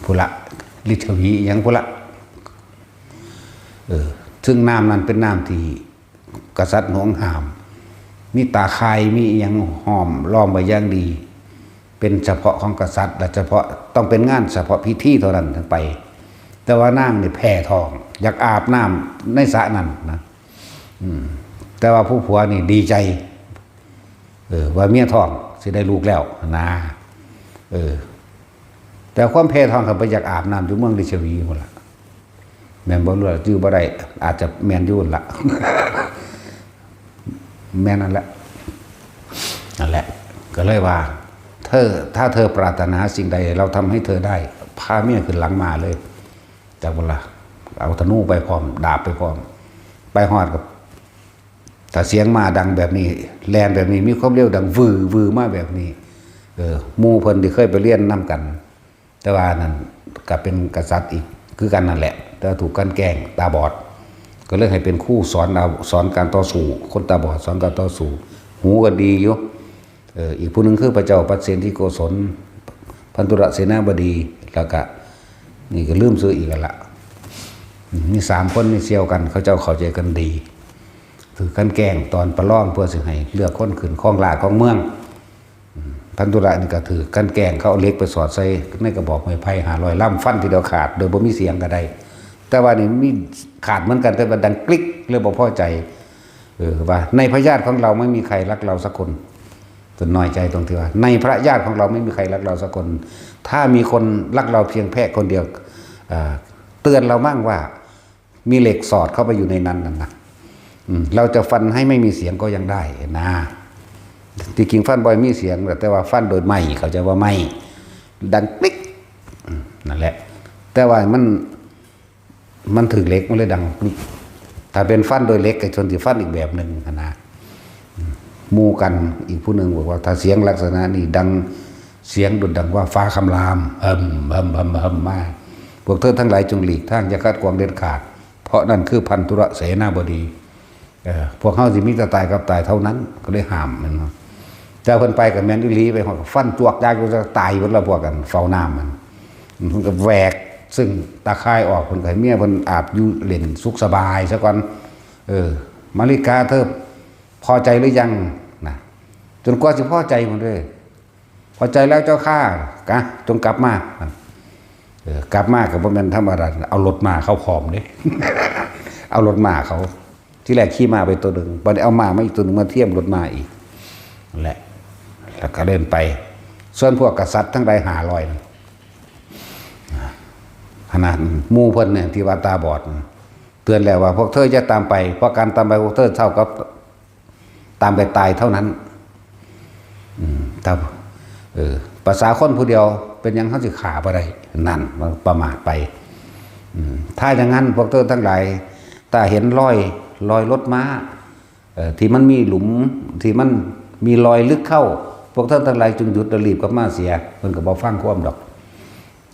ผู้ละฤทธิ์ชวีหยังผู้ละซึ่งน้ำนั้นเป็นน้ำที่กษัตริย์หวงห้ามมีตาคายมีหยังห้อมล้อมไว้อย่างดีเป็นเฉพาะของกษัตริย์และเฉพาะต้องเป็นงานเฉพาะพิธีเท่านั้นถึงไปแต่ว่านางนี่แผ่ทองอยากอาบน้ำในสระนั้นนะแต่ว่าผู้ผัวนี่ดีใจว่าเมียทองสิได้ลูกแล้วนะแต่ความแผ่ทองเขาไปอยากอาบน้ำอยู่เมืองฤชวีหมดละแม่นบ่รู้ชื่อบ่ได้อาจจะแม่นอยู่ละ แม่นั่นแหละก็เลยว่าถ้าเธอปรารถนาสิ่งใดเราทำให้เธอได้พาเมียขึ้นหลังมาเลยจากเวลาเอาธนูไปพร้อมดาบไปพร้อมไปฮอดกับถ้าเสียงมาดังแบบนี้แลนแบบนี้มีความเร็วดังวือมาแบบนี้หมู่เพิ่นที่เคยไปเรียนนำกันแต่ว่านั่นก็เป็นกษัตริย์อีกคือกันนั่นแหละแต่ถูกกันแกล้งตาบอดก็เลยให้เป็นคู่สอนการต่อสู้คนตาบอดสอนการต่อสู้หูก็ดีอยู่อีกผู้หนึ่งคือพระเจ้าปัสเสนที่โกศลพันธุระเสนาบดีแล้วก็นี่ก็ลืมซื้ออีกแล้วละมี3คนนี่เซียวกันเขาเจ้าเข้าใจกันดีถือกันแกล้งตอนประลองเพื่อสิให้เลือกคนขึ้นครองราชของเมืองพันธุระนี่ก็ถือกันแกล้งเขาเอาเหล็กไปสอดใส่ในกระบอกไม้ไผ่500ลำฟันทีเดียวขาดโดยบ่มีเสียงก็ได้แต่ว่านี่มีขาดเหมือนกันแต่ว่าดังกลิกเลยบ่พอใจว่าในพระญาติของเราไม่มีใครรักเราสักคนจนน้อยใจตรงที่ว่าในพระญาติของเราไม่มีใครรักเราสักคนถ้ามีคนรักเราเพียงแค่คนเดียวเตือนเรามั่งว่ามีเหล็กสอดเข้าไปอยู่ในนั้นนะเราจะฟันให้ไม่มีเสียงก็ยังได้นะที่จริงฟันบ่อยมีเสียงแต่ว่าฟันโดยไม้เขาจะว่าไม้ดังปิ๊กนั่นแหละแต่ว่ามันถือเหล็กมันเลยดังปิ๊กถ้าเป็นฟันโดยเหล็กกับชนที่ฟันอีกแบบหนึ่งนะมู่กันอีกผู้หนึ่งบอกว่าถ้าเสียงลักษณะนี้ดังเสียงดุดดังว่าฟ้าคำรามมาพวกเธอทั้งหลายจงหลีกทางอย่าคัดกวางเด็ดขาดเพราะนั่นคือพันธุระเสนาบดี พวกเขาสิมีแต่ตายกับตายเท่านั้นก็เลยห้ามมันเจ้าเพิ่นไปกับแมนอิลีไปฟันจวกยากจะตายหมดแล้วพวกกันเฝ้าน้ำมันเพิ่นก็แหวกซึ่งตาคายออกเพิ่นก็ให้เมียเพิ่นอาบอยู่เล่นสุขสบายซะก่อนมาริกาเธอพอใจหรือยังนะจนกว่าสิพอใจหมดเลยพอใจแล้วเจ้าข้ากะจงกลับมากลับมากับบ่แม่นธรรมดาเอารถมาเข้าพร้อมเด้ เอารถมาเขาที่แรกขี่มาไปตัวหนึ่งพอได้เอามาอีกตัวหนึ่งมาเทียมรถมาอีกนั่นแหละแล้วก็เดินไปส่วนพวกกษัตริย์ทั้งใด500นั่นขนาดหมู่เพิ่นเนี่ยที่ว่าตาบอดเตือนแล้วว่าพวกเธอจะตามไปเพราะการตามไปพวกเธอเท่ากับตามไปตายเท่านั้นภาษาคนผู้เดียวเป็นยังเขาสิขาไปได้นั่นมันประมาทไปถ้าอย่างนั้นพวกเธอทั้งหลายถ้าเห็นรอยรถม้าที่มันมีหลุมที่มันมีรอยลึกเข้าพวกเธอทั้งหลายจึงหยุดรีบกับมาเสียเพิ่นก็บ่ฟังความดอก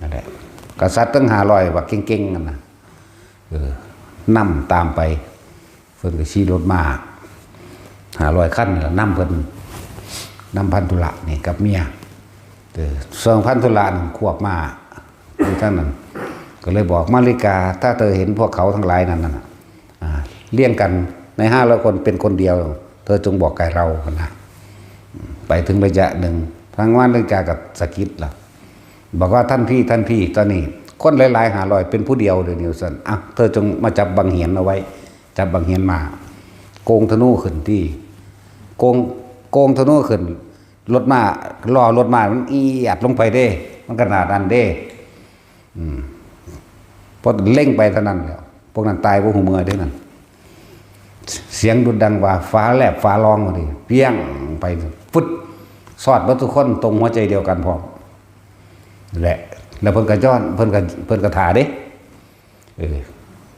นั่นแหละกษัตริย์ตั้ง500ว่าเก่งๆนั่นน่ะนำตามไปเพิ่นก็ขี่รถม้า500คันนี่ล่ะนำเพิ่นนำพันธุระนี่กับเมียส่วนพันธุระควบมาอยู่ทั้งนั้นก็เลยบอกมาริกาถ้าเธอเห็นพวกเขาทั้งหลายนั้นน่ะเลี้ยงกันใน500คนเป็นคนเดียวเธอจงบอกแก่เรานะไปถึงระยะหนึ่งทางมาริกากับสกิดล่ะบอกว่าท่านพี่ตอนนี้คนหลายๆ500เป็นผู้เดียวเดี๋ยวนิวสันเธอจงมาจับบังเหียนเอาไว้จับบังเหียนมาโกงธนูขึ้นที่โกงธนูขึ้นรถมาล่อรถมามันเอียดลงไปเด้มันขนาดนั้นเด้พอเล่งไปเท่านั้นแล้วพวกนั้นตายพวกหูเมื่อได้นั่นเสียงดุดดังว่าฟ้าแลบฟ้าร้องมาดิเปี้ยงไปฟุดสอดวัตถุคนตรงหัวใจเดียวกันพร้อมแหละแล้วเพิ่นกระย้อนเพิ่นกระถาเด้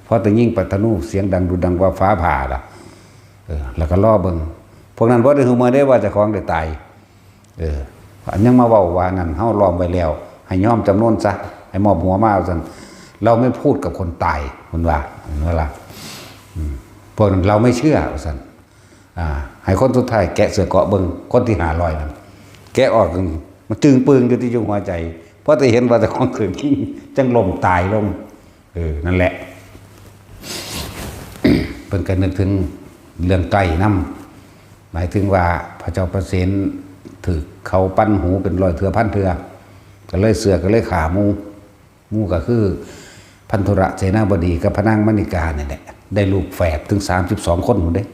พอแต่ยิ่งปัตตนูเสียงดังดุดดังว่าฟ้าผ่าล่ะแล้วก็ล่อเบิ่งพวกนั้นบ่ได้หูเมื่อได้ว่าเจ้าของได้ตายยังมาเว้าว่านั่นเฮาล้อมไว้แล้วให้ยอมจำนวนซะให้มอบหัวมาซั่นเราไม่พูดกับคนตายมันว่าพวกนั้นเราไม่เชื่อซั่นให้คนสุดท้ายแกะเสือเกาะเบิ่งคนที่500นั่นแกะออกมันจึงปึงอยู่ที่หัวใจเพราะแต่เห็นว่าแต่ของคืนที่จังลมตายลงนั่นแหละ เพิ่นก็นึกถึงเรื่องไก่นำหมายถึงว่าพระเจ้าประเสนถือเขาปั้นหูเป็น100 เทื่อพันเทื่อก็เลยเสือก็เลยขาหมูก็คือพันธุระเสนาบดีกับพระนางมณิกาเนี่ยแหละได้ลูกแฝดถึง32 คนหมดเด้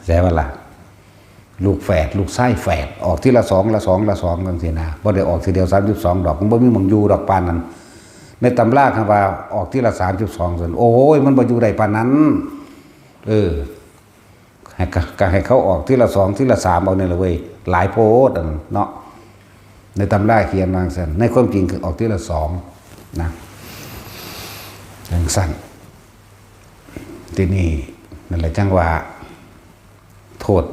แซ่ว่าล่ะลูกแฝดลูกไส้แฝดออกที่ละ2จังซี่นะบ่ได้ออกทีเดียว32 ดอกมันบ่มีหม่องอยู่ดอกปานนั้นในตำราคำว่าออกที่ละ32ซั่นโอ้ยมันบ่อยู่ได้ปานนั้นให้เขาออกที่ละ2ที่ละ3เอานี่ล่ะเว้ยหลายโพดเนาะในตำราเขียนว่าซั่นในความจริงคือออกที่ละ2นะจังซั่นที่นี่นั่นแหละจังว่าโทษ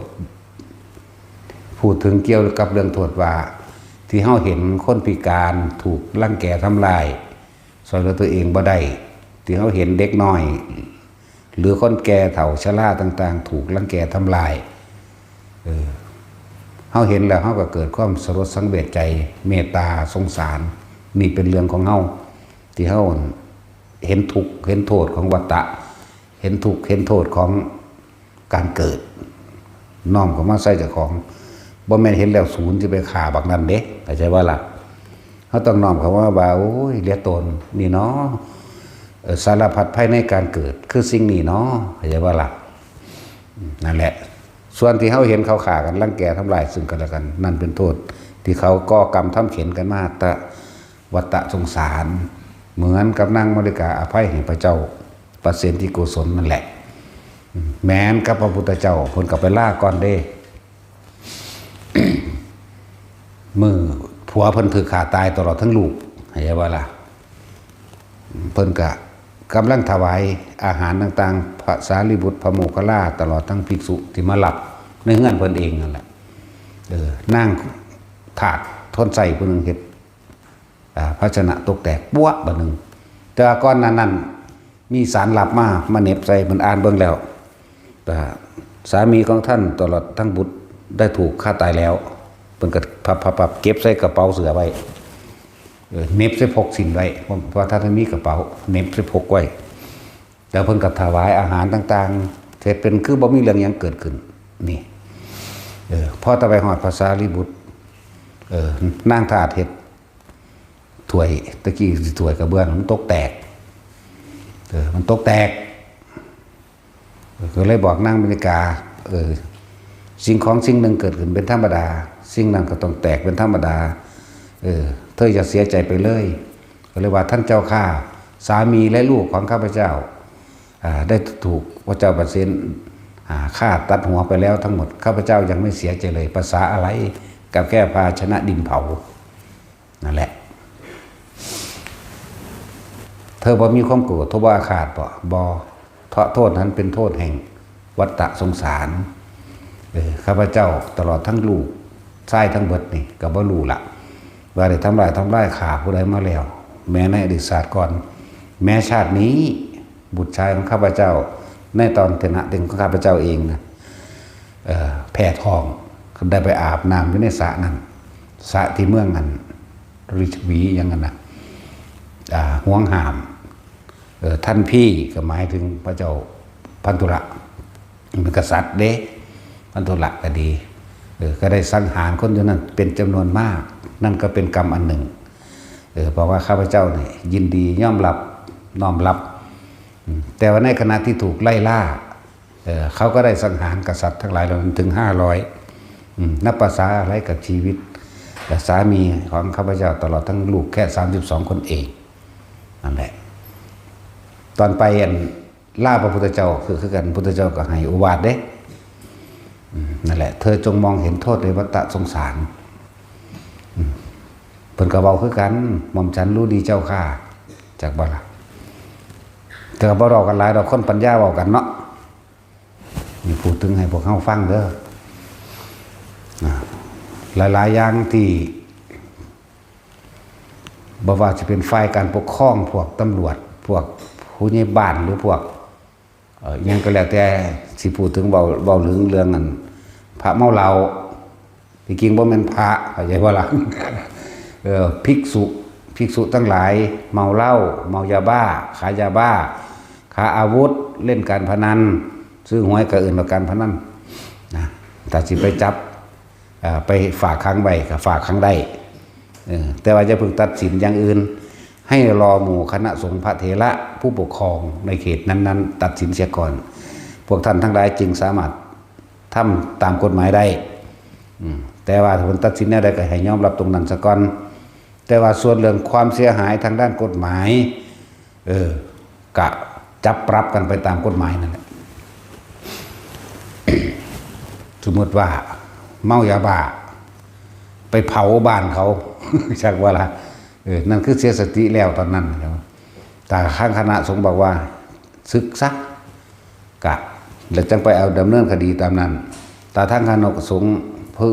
พูดถึงเกี่ยวกับเรื่องโทษว่าที่เฮาเห็นคนพิการถูกรังแกทำลายซอยเหลือตัวเองบ่ได้ที่เฮาเห็นเด็กน้อยหรือคนแก่เฒ่าชราต่างๆถูกรังแกทำลายเฮาเห็นแล้วเฮาก็เกิดความสลดสังเวชใจเมตตาสงสารนี่เป็นเรื่องของเฮาที่เฮาเห็นทุกข์เห็นโทษของวัฏฏะเห็นทุกข์เห็นโทษของการเกิดน้อมเข้ามาใส่เจ้าของบ่แม่นเห็นแล้วศูนย์สิไปฆ่าบักนั้นเด้เข้าใจว่าล่ะเฮาต้องน้อมเข้าว่าโอ้ยเหลือตนนี่เนาะสารพัดภายในการเกิดคือสิ่งนี้เนาะเข้าใจว่าล่ะนั่นแหละส่วนที่เฮาเห็นเขาฆ่ากันรังแกทำลายซึ่งกันและกันนั่นเป็นโทษที่เขาก่อกรรมทำเข็นกันมาแต่วัฏฏะสงสารเหมือนกับนางมริกาอภัยให้พระเจ้าประเสนที่โกศลนั่นแหละแม้นกับพระพุทธเจ้าเพิ่นก็ไปล่าก่อนเด้ มือผัวเพิ่นถือขาตายตลอดทั้งลูกเข้าใจว่าล่ะเพิ่นก็กำลังถวายอาหารต่างๆพระสารีบุตรพระโมคคัลลาตลอดทั้งภิกษุที่มาหลับในเฮือนเพิ่นเองนั่นแหละนั่งถาดทนใส่ผู้นึงเฮ็ดภาชนะตกแตกปั้วบัดนึงแต่ก่อนนั้นมีสารหลับมาเหน็บใส่มันอ่านเบิ่งแล้ว แต่สามีของท่านตลอดทั้งบุตรได้ถูกฆ่าตายแล้วเพิ่นก็พับเก็บใส่กระเป๋าเสือไว้เน็บใส่พกสินไว้เพราะท่านมีกระเป๋าเน็บใส่พกไว้แล้วเพิ่นก็ถวายอาหารต่างๆเสร็จเป็นคือบ่มีเรื่องหยังเกิดขึ้นนี่พอตะไปหอดภาษาลิบุตรนางทาสเฮ็ดถ้วยตะกี้ถ้วยกระเบื้องมันตกแตกมันตกแตกก็เลยบอกนางบรรยากาสิ่งของสิ่งหนึ่งเกิดขึ้นเป็นธรรมดาสิ่งนั้นก็ต้องแตกเป็นธรรมดาเธออย่าเสียใจไปเลยก็เลยว่าท่านเจ้าข้าสามีและลูกของข้าพเจ้าได้ถูกพระเจ้าประสิทธิ์ฆ่าตัดหัวไปแล้วทั้งหมดข้าพเจ้ายังไม่เสียใจเลยภาษาอะไรกับแก้ภาชนะดินเผานั่นแหละเธอบ่มีความโกรธทว่าขาดบ่เพราะโทษนั้นเป็นโทษแห่งวัฏสงสารข้าพเจ้าตลอดทั้งลูกชายทั้งเบิดนี่ก็บ่รู้ละว่าได้ทำลายขาผู้ใดมาแล้วแม้ในอดีตศาสตร์ก่อนแม้ชาตินี้บุตรชายของข้าพเจ้าในตอนเทนะถึงของข้าพเจ้าเองนะแผ่ทองได้ไปอาบน้ำอยู่ในสระนั้นสระที่เมืองนั้นริชวีอย่างนั้นนะห่วงหามท่านพี่ก็หมายถึงพระเจ้าพันธุระเป็นกษัตริย์เด้พันธุระก็ดีก็ได้สังหารคนอยู่นั้นเป็นจำนวนมากนั่นก็เป็นกรรมอันหนึ่งเพราะว่าข้าพเจ้าเนี่ยยินดีน้อมรับแต่ว่าในขณะที่ถูกไล่ล่าเขาก็ได้สังหารกษัตริย์ทั้งหลายเหล่านั้นถึง500นับภาษาอะไรกับชีวิตแต่สามีของข้าพเจ้าตลอดทั้งลูกแค่32คนเองนั่นแหละตอนไปล่าพระพุทธเจ้าคือกันพระพุทธเจ้าก็ให้อุบาทเด้นั่นแหละเธอจงมองเห็นโทษในวัฏสงสารเพิ่นก็เว้าคือกันหม่อมฉันรู้ดีเจ้าข้าจากบ่ล่ะแต่ก็บ่รอกันหลายดอกคนปัญญาเว้ากันเนาะนี่พูดถึงให้พวกเฮาฟังเด้อหลายๆอย่างที่บ่ว่าจะเป็นฝ่ายการปกครองพวกตำรวจพวกผู้ใหญ่บ้านหรือพวกยังก็แล้วแต่สิพูดถึงเบาเรื่องนั้นพระเมาเหล้าที่จริงบ่แม่นพระเข้าใจบ่ล่ะภิกษุทั้งหลายเมาเหล้าเมายาบ้าขายยาบ้าค้าอาวุธเล่นการพนันซื้อหวยกับอื่นกับการพนันนะแต่สิไปจับไปฝากขังไว้ก็ฝากขังได้แต่ว่าจะพึงตัดสินอย่างอื่นให้รอหมู่คณะสงฆ์พระเถระผู้ปกครองในเขตนั้นๆตัดสินเสียก่อนพวกท่านทั้งหลายจึงสามารถทำตามกฎหมายได้แต่ว่าผลตัดสินได้ก็ให้ยอมรับตรงนั้นซะก่อนแต่ว่าส่วนเรื่องความเสียหายทางด้านกฎหมายกะจับปรับกันไปตามกฎหมายนั่นแหละสมมติว่าเมายาบ้าไปเผาบ้านเขาชักว่าละนั่นคือเสียสติแล้วตอนนั้นแต่ข้างคณะสงฆ์บอกว่าศึกซักกะแล้วจังไปเอาดำเนินคดีตามนั้นแต่ทางคณะสงฆ์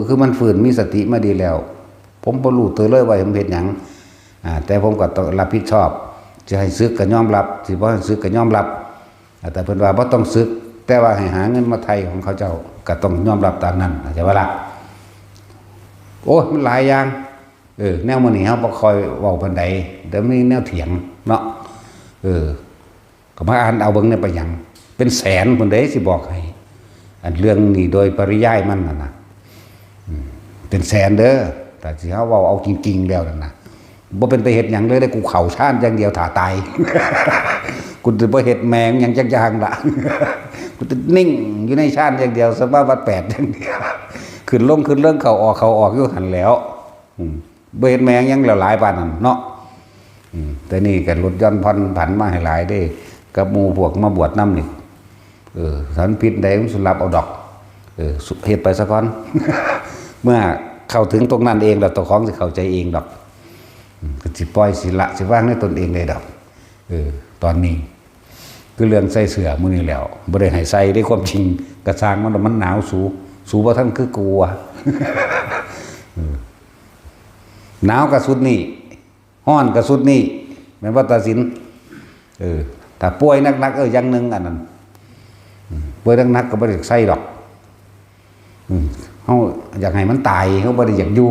คือมันฝืนมีสติมาดีแล้วผมบ่รู้ตัวเลยว่าผมเฮ็ดหยังแต่ผมก็ต้องรับผิดชอบจะให้ซึกก็ยอมรับสิบ่ให้ซึกก็ยอมรับแต่เพิ่นว่าบ่ต้องซึกแต่ว่าให้หาเงินมาไทยของเขาเจ้าก็ต้องยอมรับตามนั้นเข้าใจบ่ล่ะโอ้มันหลายอย่างแนวมื้อนี้เฮาบ่ค่อยเว้าปานใดเดี๋ยวมีแนวเถียงเนาะก็มาอ่านเอาเบิ่งเนี่ยไปหยังเป็นแสนพุ่นเด้สิบอกให้อันเรื่องนี้โดยปริยายมันน่ะเป็นแสนเด้อแต่สิเฮาเว้าเอาจริงๆแล้วนั่นน่ะบ่เป็นไปเฮ็ดหยังเลยได้กูเข้าชานอย่างเดียวถ้าตายกูจะบ่เฮ็ดแมงหยังจักอย่างล่ะกูจะนิ่งอยู่ในชานอย่างเดียวสมาบัติ8อย่างเดียวขึ้นลงเข้าออกอยู่หั่นแล้วบ่เฮ็ดแมงหยังแล้วหลายปานนั้นเนาะแต่นี่ก็ลดหย่อนผ่อนผันมาให้หลายเด้กับหมู่พวกมาบวชนำนี่สันพิษใดมันสุรับเอาดอกเฮ็ดไปซะก่อนเมื่อเข้าถึงตรงนั้นเองแล้วตัวของสิเข้าใจเองดอกก็สิปล่อยสิละสิว่างในตนเองได้ดอกตอนนี้คือเรื่องใส่เสื้อมื้อนี้แล้วบ่ได้ให้ใส่ได้ความจริงกระสร้างมันหนาวสูบ่ทันคือกูอ่ะหนาวก็สุดนี่ร้อนก็สุดนี่แม่นว่าตัดสินถ้าป่วยหนักๆอย่างนึงอันนั้น เว้ยนักก็บ่ได้ใส่ดอกเขาอยากให้มันตายเขาบ่ได้อยากอยู่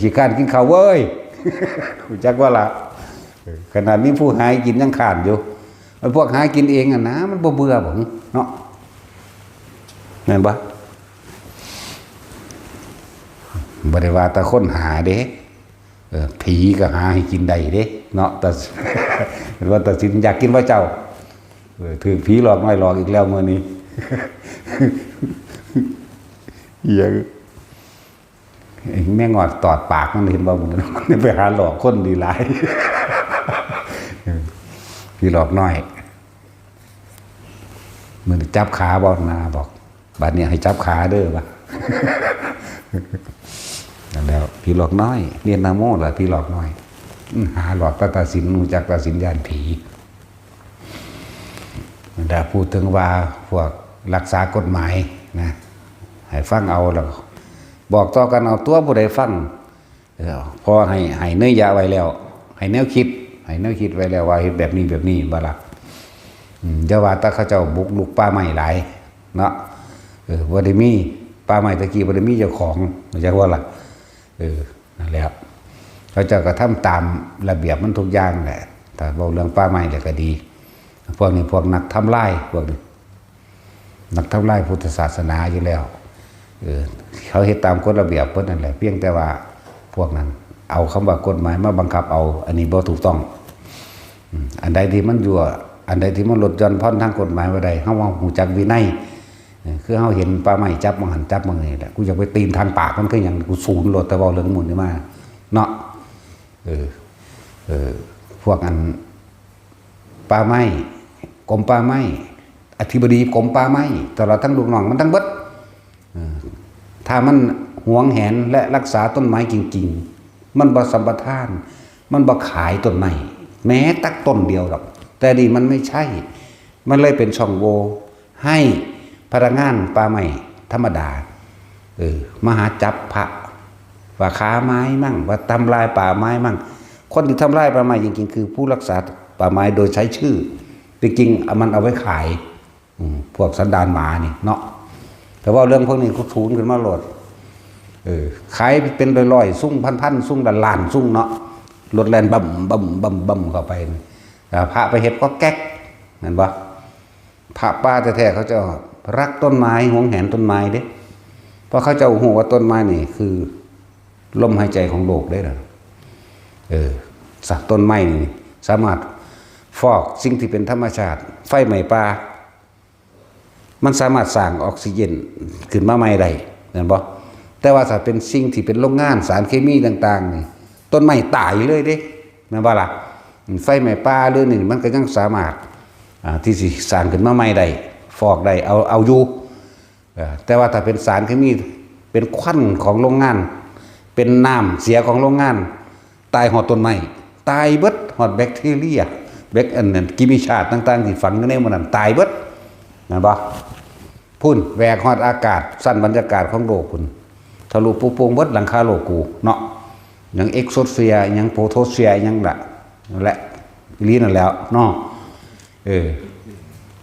ขี้ข้านกินข้าวเว้ยจักว่าละขนาดนี้ผู้หายกินยังขาดอยู่พวกหากินเองอ่ะนะมันบ่เบื่อบ่เนาะแม่นบ่บ่ได้ว่าแต่คนหาเด้ผีก็หาให้กินได้เด้เนาะแต่ว่าแต่สินอยากกินว่าเจ้าถือผีหลอกน้อยหลอกอีกแล้วมื้อนี้อย่างแม่งอดตอดปากมันเห็นบ่มันไปหาหลอกคนดีหลายผีหลอกน้อยมือจับขาบอกนาบอกบัดนี้ให้จับขาเด้อวะแล้วผีหลอกน้อยเรียนนาโมล่ะผีหลอกน้อยหาหลอกตาสินรู้จักตาสินญาณผีแต่พูดถึงว่าพวกรักษากฎหมายนะให้ฟังเอาแล้วบอกต่อกันเอาตัวผู้ใดฟังพอให้เนื้อยาไว้แล้วให้แนวคิดไว้แล้วว่าเฮ็ดแบบนี้บ่ล่ะอย่าว่าแต่เขาเจ้าบุกลุกป่าไม้หลายเนาะบ่ได้มีป่าไม้ตะกี้บ่ได้มีเจ้าของจักว่าล่ะนั่นแหละเขาเจ้าก็ทำตามระเบียบมันทุกอย่างแหละแต่เว้าเรื่องป่าไม้แล้วก็ดีพวกนี้พวกนักทำลายพวกนี้นักทำลายพุทธศาสนาอยู่แล้วเขาเฮ็ดตามกฎระเบียบเพิ่นนั่นแหละเพียงแต่ว่าพวกนั้นเอาคำว่ากฎหมายมาบังคับเอาอันนี้บ่ถูกต้องอันใดที่มันยั่วอันใดที่มันลดหย่อนผ่อนทางกฎหมายบ่ได้เฮาว่าฮู้จักวินัยคือเฮาเห็นป่าไม้จับมันหันจับมันนี่แหละกูอยากไปตีนทางปากมันคือหยังกูสูญโลดแต่เว้าเรื่องหมู่นี่มาเนาะพวกอันป่าไม้กรมป่าไม้อธิบดีกรมป่าไม้ตลอดทั้งลูกน้องมันทั้งเบิดถ้ามันหวงแหนและรักษาต้นไม้จริงๆมันบ่สัมปทานมันบ่ขายต้นไม้แม้ตักต้นเดียวหรอกแต่ดีมันไม่ใช่มันเลยเป็นช่องโหว่ให้พนักงานป่าไม้ธรรมดามาหาจับพระว่าค้าไม้มั่งว่าทำลายป่าไม้มั่งคนที่ทำลายป่าไม้จริงๆคือผู้รักษาป่าไม้โดยใช้ชื่อจริงๆมันเอาไว้ขายพวกสันดานหมานี่เนาะแต่ว่าเรื่องพวกนี้เขาทูนขึ้นมาโหลดขายเป็นร้อยๆซุ่งพันๆซุ่งล้านๆซุ่งเนาะรถแล่นบั่มเข้าไปพระไปเฮ็ดก็แก๊กเห็นปะพระป้าแท้ๆเขาจะรักต้นไม้หวงแหนต้นไม้เด้เพราะเขาจะหูว่าต้นไม้นี่คือลมหายใจของโลกได้หรอสักต้นไม้นี่สามารถฟอกสิ่งที่เป็นธรรมชาติไฟไหม้ป่ามันสามารถสร้างออกซิเจนขึ้นมาใหม่ได้เห็นปะแต่ว่าถ้าเป็นสิ่งที่เป็นโรงงานสารเคมีต่างๆนี่ต้นไม้ตายเลยเด้แม่นบ่ล่ะไฟไหม้ป่าหรือนี่มันก็ยังสามารถที่สิสร้างขึ้นมาใหม่ได้ฟอกได้เอาอยู่แต่ว่าถ้าเป็นสารเคมีเป็นควันของโรงงานเป็นน้ำเสียของโรงงานตายหอดต้นไม้ตายเบิดหอดแบคทีเรียอันนั้นกิมิชาติต่างๆที่ฝังอยู่ในมันนั้นตายเบิดนะบ่พุ่นแหวกฮอดอากาศสั้นบรรยากาศของโลกพุ่นทะลุปุโป่งเบิดหลังคาโลกกูเนาะอย่างเอ็กโซสเฟียร์อย่างโพโทสเฟียร์อย่างละนั่นแหละลีนั่นแล้วเนาะ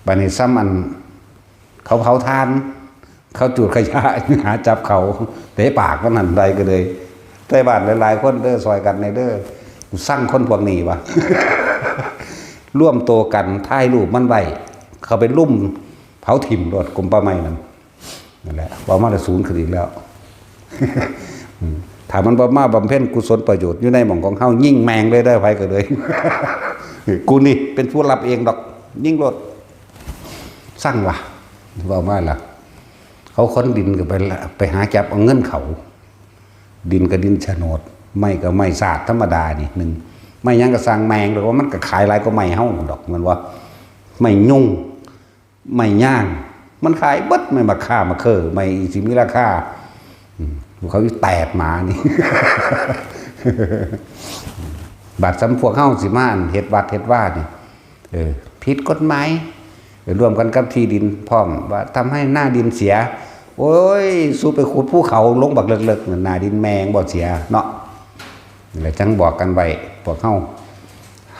บัดนี้ซ้ำอันเขาเผาทานเขาจุดขยะหาจับเขาเตะปากมันนั่นใดก็เลยใต้บ้านหลายๆคนเด้อซอยกันในเด้อสร้างคนพวกนี้วะ ร่วมโตกันถ่ายรูปมันไว้เขาไปลุ่มเผาถิ่มรถกรมป่าไม้นั่นแหละว่ามาศูนย์ขึ้นอีกแล้ว ถ้ามันบ่มาบำเพ็ญกุศลประโยชน์อยู่ในหม่องของเฮายิ่งแมงเลยได้ไผก็เลย กูนี่เป็นผู้รับเองดอกยิ่งรถสร้างว่ะว่ามาล่ะเขาค้นดินก็ไปหาจับเอาเงินเขาดินกับดินโฉนดไม่ก็ไม่สาดธรรมดานี่หนึ่งไม่ยังก็สร้างแมงหรือว่ามันก็ขายหลายก็ไม่เฮาดอกมันว่าไม่ยุ่งไม่ย่างมันขายเบิดไม่มาค่ามาเคอไม่สิมีราคาเขาแตกหมานี่ บาดสำพวกเฮาสิมาเฮ็ดวัดเฮ็ดว่านี่ผิดกฎหมายรวมกันกับที่ดินพร้อมว่าทำให้หน้าดินเสียโอ้ยสู้ไปขุดภูเขาลงบักเลิกๆหน้าดินแมงบ่เสียเนาะนี่แหละจังบอกกันไว้พวกเฮา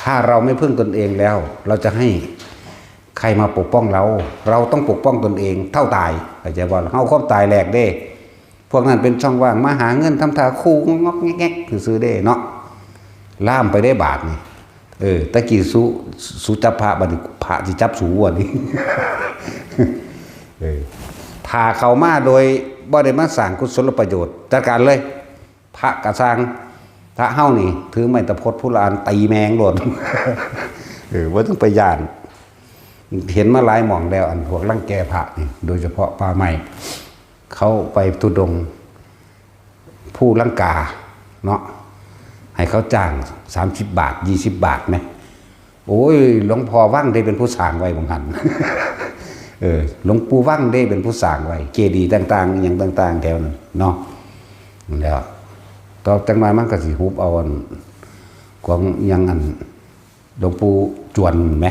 ถ้าเราไม่พึ่งตนเองแล้วเราจะให้ ใครมาปกป้องเราต้องปกป้องตนเองเท่าตายเข้าใจบ่เฮาความตายแหลกเด้พวกนั้นเป็นช่องว่างมาหาเงินทำท่าคู่งอกแงกซื้อเด้เนาะล่ามไปได้บาทนี่ตะกี้สุจับพระบัดนี้พระสิจับสูวัวนี่ ถ้าเข้ามาโดยบ่ได้มาสร้างกุศลประโยชน์จัดการเลยพระกระสร้างพระเฮานี่ถือไม้ตะพดผู้ลานตีแมงโลด ว่าต้องไปย่านเห็นมาหลายหม่องแล้วอันพวกรังแกพระนี่โดยเฉพาะป่าไม้เขาไปทุดงผู้ลังกาเนาะให้เขาจ้าง30 บาท20 บาทไหมโอ้ยหลวงพ่อว่างได้เป็นผู้สร้างไว้บางหัน หลวงปู่ว่างได้เป็นผู้สร้างไว้เจดีย์ต่างๆอย่างต่างๆแถวนั้นเนาะแล้วต่อจากนั้นมันก็สิฮุบเอาอันของยังอันหลวงปู่จวนไหม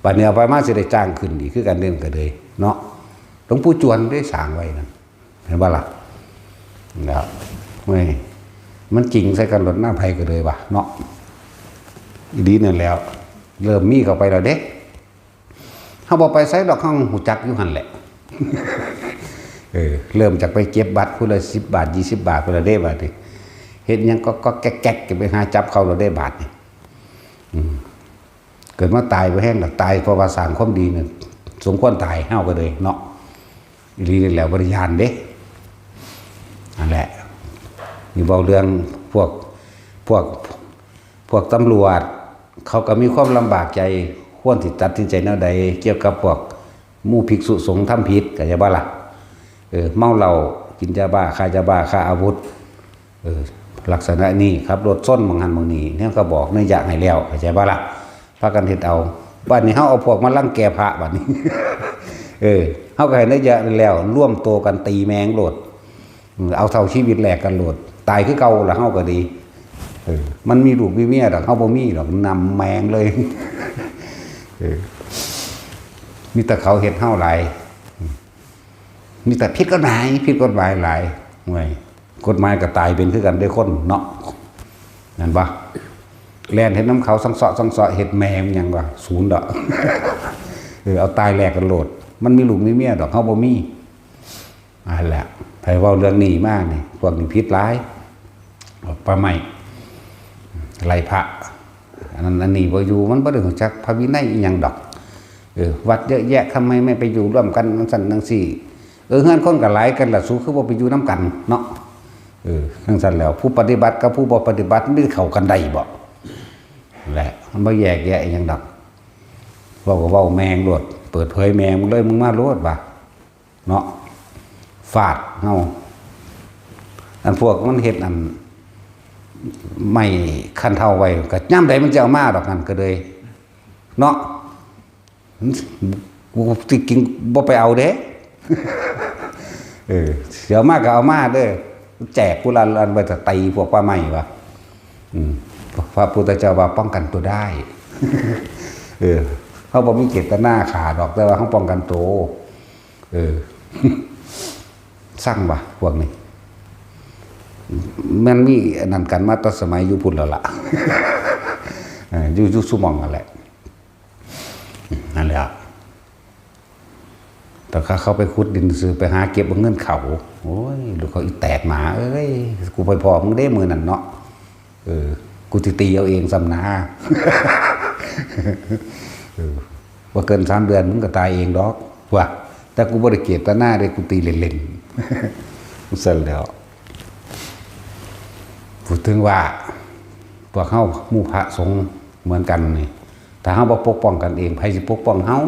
ป่านนี้เอาไปมาสิได้จ้างขึ้นดีคือกันเรื่องกันเลยเนาะหลวงปู่จวนได้สร้างไว้นั่นเห็นป่ะล่ะแล้วไม่มันจริงใส่กันหลดหน้าภัยกันเลยว่ะเนาะดีนั่นแล้วเริ่มมีเข้าไปแล้วเด็กเขาบอกไปใส่ดอกข้างหูจักอยู่หันแหละ เริ่มจากไปเก็บบัตรคนละ10 บาท20 บาทคนละได้บาทดิเห็นยังก็แก๊กๆไปหาจับเขาเราได้บาทนี่เกิดมาตายไปแห้งหลักตายเพราะว่าสร้างความดีเนี่ยสมควรตายเฮาก็เลยเนาะดีนี่แล้วบริยานเด้นั่นแหละนี่บอกเรื่องพวกตำรวจเขาก็มีความลำบากใจควรที่ตัดสินใจแนวใดเกี่ยวกับพวกหมู่ภิกษุสงฆ์ทำผิดก็จะบ่ล่ะเมาเหล้ากินยาบ้าฆ่ายาบ้าฆ่าอาวุธลักษณะนี้ครับรถส้นบางหันบางนี้เนี่ยก็บอกเนื่องจากให้แล้วเข้าใจบ่ล่ะพากันเฮ็ดเอาบ้านนี้เฮาเอาพวกมาลังแกพระบัดนี้ เฮาก็ให้เนื่องจากแล้วร่วมโตกันตีแมงโลดเอาเท่าชีวิตแลกกันโลดตายคือเก่าล่ะเฮาก็ดีมันมีลูกมีเมียดอกเฮาบ่มีดอกนำแมงเลย มีแต่เขาเฮ็ดเฮาหลายมีแต่ผิดกฎหมายหลายห่วยกฎหมายก็ตายเป็นคือกันได้คนเนาะนั่นปะแล่นเห็นน้ำเขาสังเสาะเห็ดแมงยังวะศูนย์ดอก เอาตายแลกกันโหลดมันมีลูกมีเมียดอกเฮาบ่มีนั่นแหละไผเว้าเรื่องนี้มากนี่พวกนี้ผิดหลายป่าไม้ไล่พระอันนี้บ่อยู่มันบ่ได้รู้จักพระวินัยอีหยังดอกวัดเยอะแยะทำไมไม่ไปอยู่ร่วมกันจังซั่นจังซี่เฮือนคนก็หลายกันล่ะสู้คือบ่ไปอยู่นํกันเนาะจังซั่นแล้วผู้ปฏิบัติกับผู้บ่ปฏิบัติมันเข้ากันได้บ่แหละมันบ่แยกแยะอีหยังดอกเว้าก็เว้าแมงโลดเปิดเผยแมงมึงเลยมึงมาโลดว่ะเนาะฟาดเฮาอันพวกมันเฮ็ดอันไม่คันเท่าไว้ก็ย่ำใดมันจะเอามาดอกกันก็เลยเนาะกูสิกินบ่ไปเอาเด้ เสียวมากก็เอามาเด้อแจกผู้ลันไปจะตีพวกป่าไม้วะพระพุทธเจ้าว่าป้องกันตัวได้ เขาบอกมีเจตนาขาดอกแต่ว่าเขาป้องกันตัวสร้างวะพวกนี้มันมีนั่นกันมาตอนสมัยอยู่พุ่นแล้วล่ะ อยู่สุมองนั่นแหละนั่นแหละแต่เขาไปขุดดินซื้อไปหาเก็บเงินเขาโอ้ยลูกเขาอีแตกหมาเอ้ยกูไปพอมึงได้มือนั่นเนาะกูตีเอาเองสำนา ว่าเกิน3 เดือนมึงก็ตายเองดอกว่ะแต่กูบริเกตตาหน้าได้กูตีเล่นๆกูเสร็จแล้วพูดถึงว่าพวกเฮาหมู่พระสงฆ์เหมือนกันนี่ถ้าเฮาบ่ปกป้องกันเองใครสิปกป้องเฮา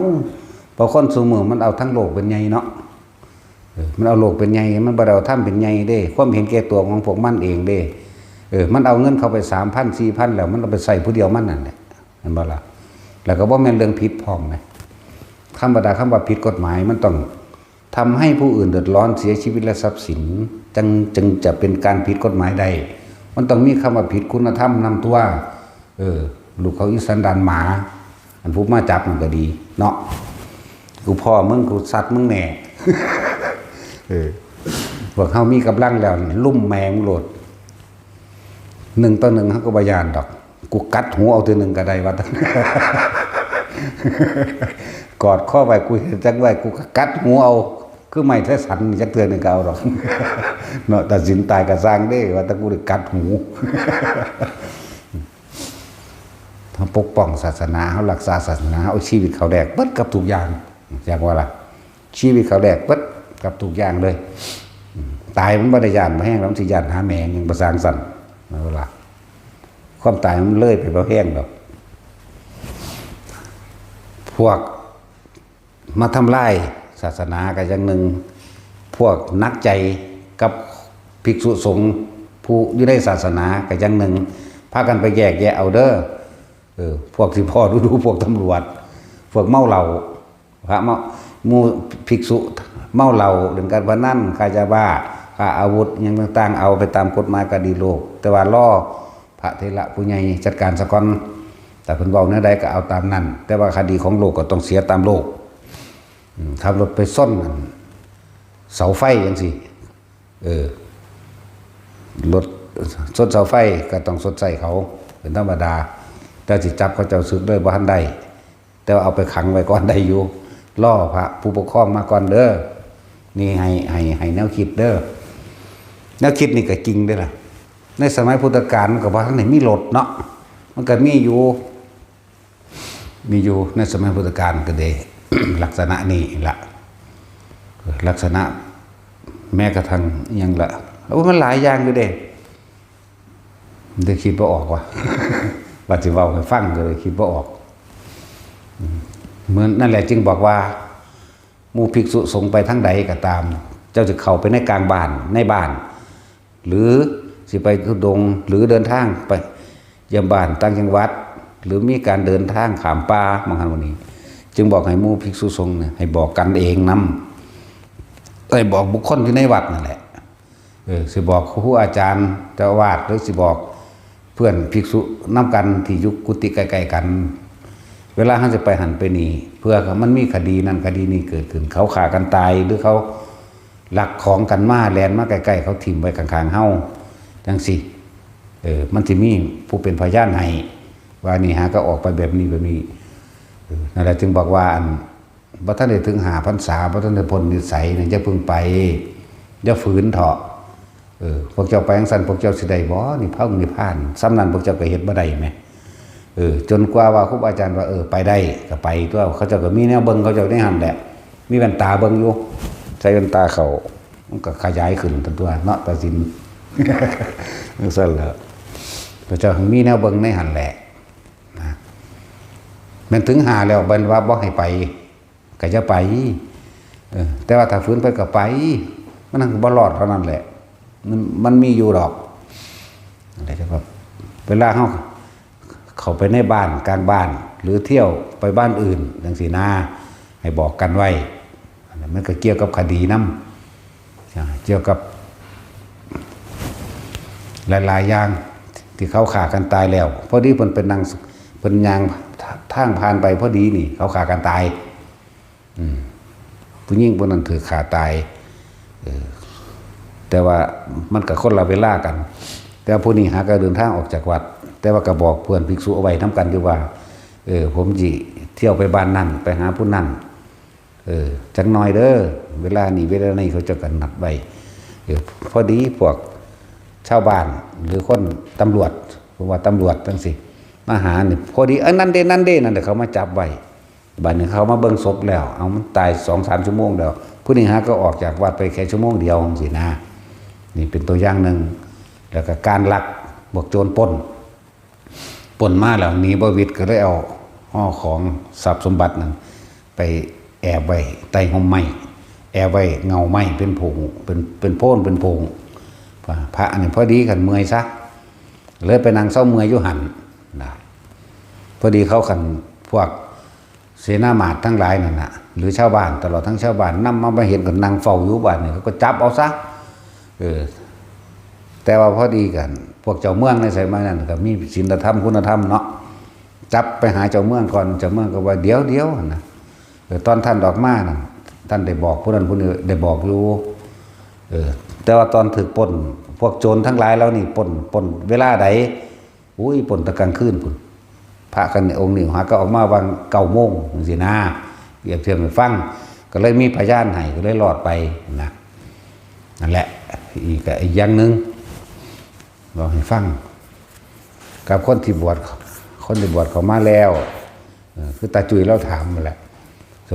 เพราะคนซุมื้อมันเอาทั้งโลกเป็นใหญ่เนาะมันเอาโลกเป็นใหญ่มันบ่ได้เอาธรรมเป็นใหญ่เด้ความเห็นแก่ตัวของพวกมันเองเด้มันเอาเงินเข้าไป 3,000 4,000 แล้วมันเอาไปใส่ผู้เดียวมันนั่นแหละเห็นบ่ล่ะแล้วก็บ่แม่นเรื่องผิดพร้อมนะธรรมดาคำว่าผิดกฎหมายมันต้องทำให้ผู้อื่นเดือดร้อนเสียชีวิตและทรัพย์สินจึงจะเป็นการผิดกฎหมายได้มันต้องมีคำว่าผิดคุณธรรมนำตัวลูกเขาอีสันดานหมาอันผู้มาจับมันก็ดีเนาะกูพ่อมึงกูสัตว์มึงแหน่ พวกเฮามีกำลังแล้วลุ่มแมงโหลด1 ต่อ 1เฮาก็บ่ย่านดอกกูกัดหูเอาตัวหนึ่งก็ได้ว่า กอดข้อไว้กูเห็นจังไว้กูก็กัดหูเอาคือไม่แท้สันจักเทื่อนึงก็เอาดอกเนาะตัดสินตายก็สร้างเด้ว่าถ้ากูได้กัดหูเฮาปกป้องศาสนาเฮารักษาศาสนาเอาชีวิตเขาแลกเบิดกับทุกอย่างอย่างว่าล่ะชีวิตเขาแลกเบิดกับทุกอย่างเลยตายมันบ่ได้ย่านบ่แห้งแล้วมันสิย่านหาแม่งยังบ่สร้างสรรค์เอาล่ะความตายมันเลยไปบ่แห้งดอกพวกมาทำลายศาสนาก็อย่างหนึ่งพวกนักใจกับภิกษุสงฆ์ผู้อยู่ในศาสนาก็อย่างหนึ่งพากันไปแยกแยะเอาเด้อพวกที่พ่อดูพวกตำรวจพวกเมาเหล้าพระหมู่ภิกษุเมาเหล้าเรื่องการพนันค้ายาบ้าค้าอาวุธยังต่างๆเอาไปตามกฎหมายคดีโลกแต่ว่าล่อพระเถระผู้ใหญ่จัดการซะก่อนแต่เพิ่นเว้าแนวใดก็เอาตามนั้นแต่ว่าคดีของโลกก็ต้องเสียตามโลกขับรถไปซ่อนเสาไฟจังซี่รถชนเสาไฟก็ต้องชดใส่เขาเป็นธรรมดาแต่สิจับเขาเจ้าสึกเลยบ่ทันได้แต่ว่าเอาไปขังไว้ก่อนได้อยู่ล่อพระผู้ปกครองมาก่อนเด้อนี่ให้แนวคิดเด้อแนวคิดนี่ก็จริงเด้อล่ะในสมัยพุทธกาลมันก็บ่ทันได้มีรถเนาะมันก็มีอยู่ในสมัยพุทธกาลก็ได้ ลักษณะนี้ละลักษณะแม้กระทั่งยังละมันหลายอย่างอยู่เด้คิดบ่ออกว่ะ ว่าสิเว้าให้ฟังเลยคิดบ่ออกเหมือนนั่นแหละจึงบอกว่าหมู่ภิกษุสงฆ์ไปทางใดก็ตามเจ้าจะเข้าไปในกลางบ้านในบ้านหรือสิไปทุดงค์หรือเดินทางไปเยี่ยมบ้านต่างจังหวัดหรือมีการเดินทางข้ามป่าบางครั้งวันนี้จึงบอกให้หมู่ภิกษุสงฆ์เนี่ยให้บอกกันเองนำให้บอกบุคคลที่ในวัดนั่นแหละสิบอกครูอาจารย์เจ้าอาวาสหรือสิบอกเพื่อนภิกษุนำกันที่อยู่กุฏิใกล้ๆกันเวลาเขาจะไปหันไปนี่เพื่อมันมีคดีนั้นคดีนี้เกิดขึ้นเขาฆ่ากันตายหรือเขาลักของกันมาแลนมาใกล้ๆเขาถิ่มไว้ข้างๆเฮาจังสิมันสิมีผู้เป็นพยานให้ว่านี่หาก็ออกไปแบบนี้นั่นแหละจึงบอกว่าบ่ทันได้ถึง5 พรรษาบ่ทันได้พ้นนิสัยนี่อย่าเพิ่งไปอย่าฝืนเถาะพวกเจ้าไปจังซั่นพวกเจ้าสิได้บ่นี่พระนิพพานซ้ำนั้นพวกเจ้าก็เฮ็ดบ่ได้แหมจนกว่าว่าครูอาจารย์ว่าไปได้ก็ไปตัวเขาเจ้าก็มีแนวเบิ่งเขาเจ้าได้หั่นแหละมีแว่นตาเบิ่งอยู่ใส่แว่นตาเขามันก็ขยายขึ้นตัวเนาะตัดสินจังซั่นแหละพระเจ้ามีแนวเบิ่งในหั่นแหละนะมันถึงหาแล้วบันว่าบ่ให้ไปก็จะไปแต่ว่าถ้าฝืนไปก็ไปมันนั่งบ่รอดเท่านั้นแหละมันมีอยู่ดอกอะไรจะแบบเวลาเขาไปในบ้านกลางบ้านหรือเที่ยวไปบ้านอื่นจังสีนาให้บอกกันไว้มันก็เกี่ยวกับคดีนำเกี่ยวกับหลายๆอย่างที่เขาฆ่ากันตายแล้วพอดีเพิ่นเป็นนางเพิ่นยางทางผ่านไปพอดีนี่เขาฆ่ากันตายผู้หญิงผู้นั้นถือฆ่าตายแต่ว่ามันก็คนละเวลากันแต่ผู้นี้หาก็เดินทางออกจากวัดแต่ว่าก็บอกเพื่อนภิกษุเอาไว้นำกันอยู่ว่าผมสิเที่ยวไปบ้านนั่นไปหาผู้นั่นจักหน่อยเด้อเวลานี้เขาจะกันนัดไว้พอดีพวกชาวบ้านหรือคนตำรวจเพราะว่าตำรวจจังสิมาหานี่พอดีนั่นเด้นั่นเด้เขามาจับไว้บัดนี้เขามาเบิ่งศพแล้วเอามันตาย 2-3 ชั่วโมงแล้วผู้นี้หาก็ออกจากวัดไปแค่ชั่วโมงเดียวสินะนี่เป็นตัวอย่างหนึ่งแล้วก็การลักบวกโจรปล้นมาแล้วหนีบ่วิดก็เลยเอาห่อของทรัพย์สมบัตินั้นไปแอบไว้ใต้ห่มไม้แอบไว้เงาไม้เป็นผงเป็นโพนเป็นผงพระอันนี้พอดีกันเมื่อยซะเลยไปนั่งเศร้าเมื่อยอยู่หันนะพอดีเขาขันพวกเสนาหมาดทั้งหลายนั่นน่ะหรือชาวบ้านตลอดทั้งชาวบ้านนำมาเห็นกันนั่งเฝ้าอยู่บ้านนี่เขาก็จับเอาซะแต่ว่าพอดีกันพวกเจ้าเมืองในสมัยนั้นก็มีศีลธรรมคุณธรรมเนาะจับไปหาเจ้าเมืองก่อนเจ้าเมืองก็ว่าเดี๋ยวนะตอนท่านดอกมานั่นท่านได้บอกผู้นั้นผู้นี้ได้บอกอยู่แต่ว่าตอนถึกปล้นพวกโจรทั้งหลายแล้วนี่ปล้นเวลาใดอุ้ยปล้นตะกลางคืนพุ่น พระกันองค์หนึ่งหาก็ออกมาวัน9 โมงสินะเปรียบเทียบให้ฟังก็เลยมีพยานให้ก็เลยรอดไปนะนั่นแหละอีกอย่างหนึ่งบอกให้ฟังกับคนที่บวชเขามาแล้วคือตาจุยเราถามมาแหละ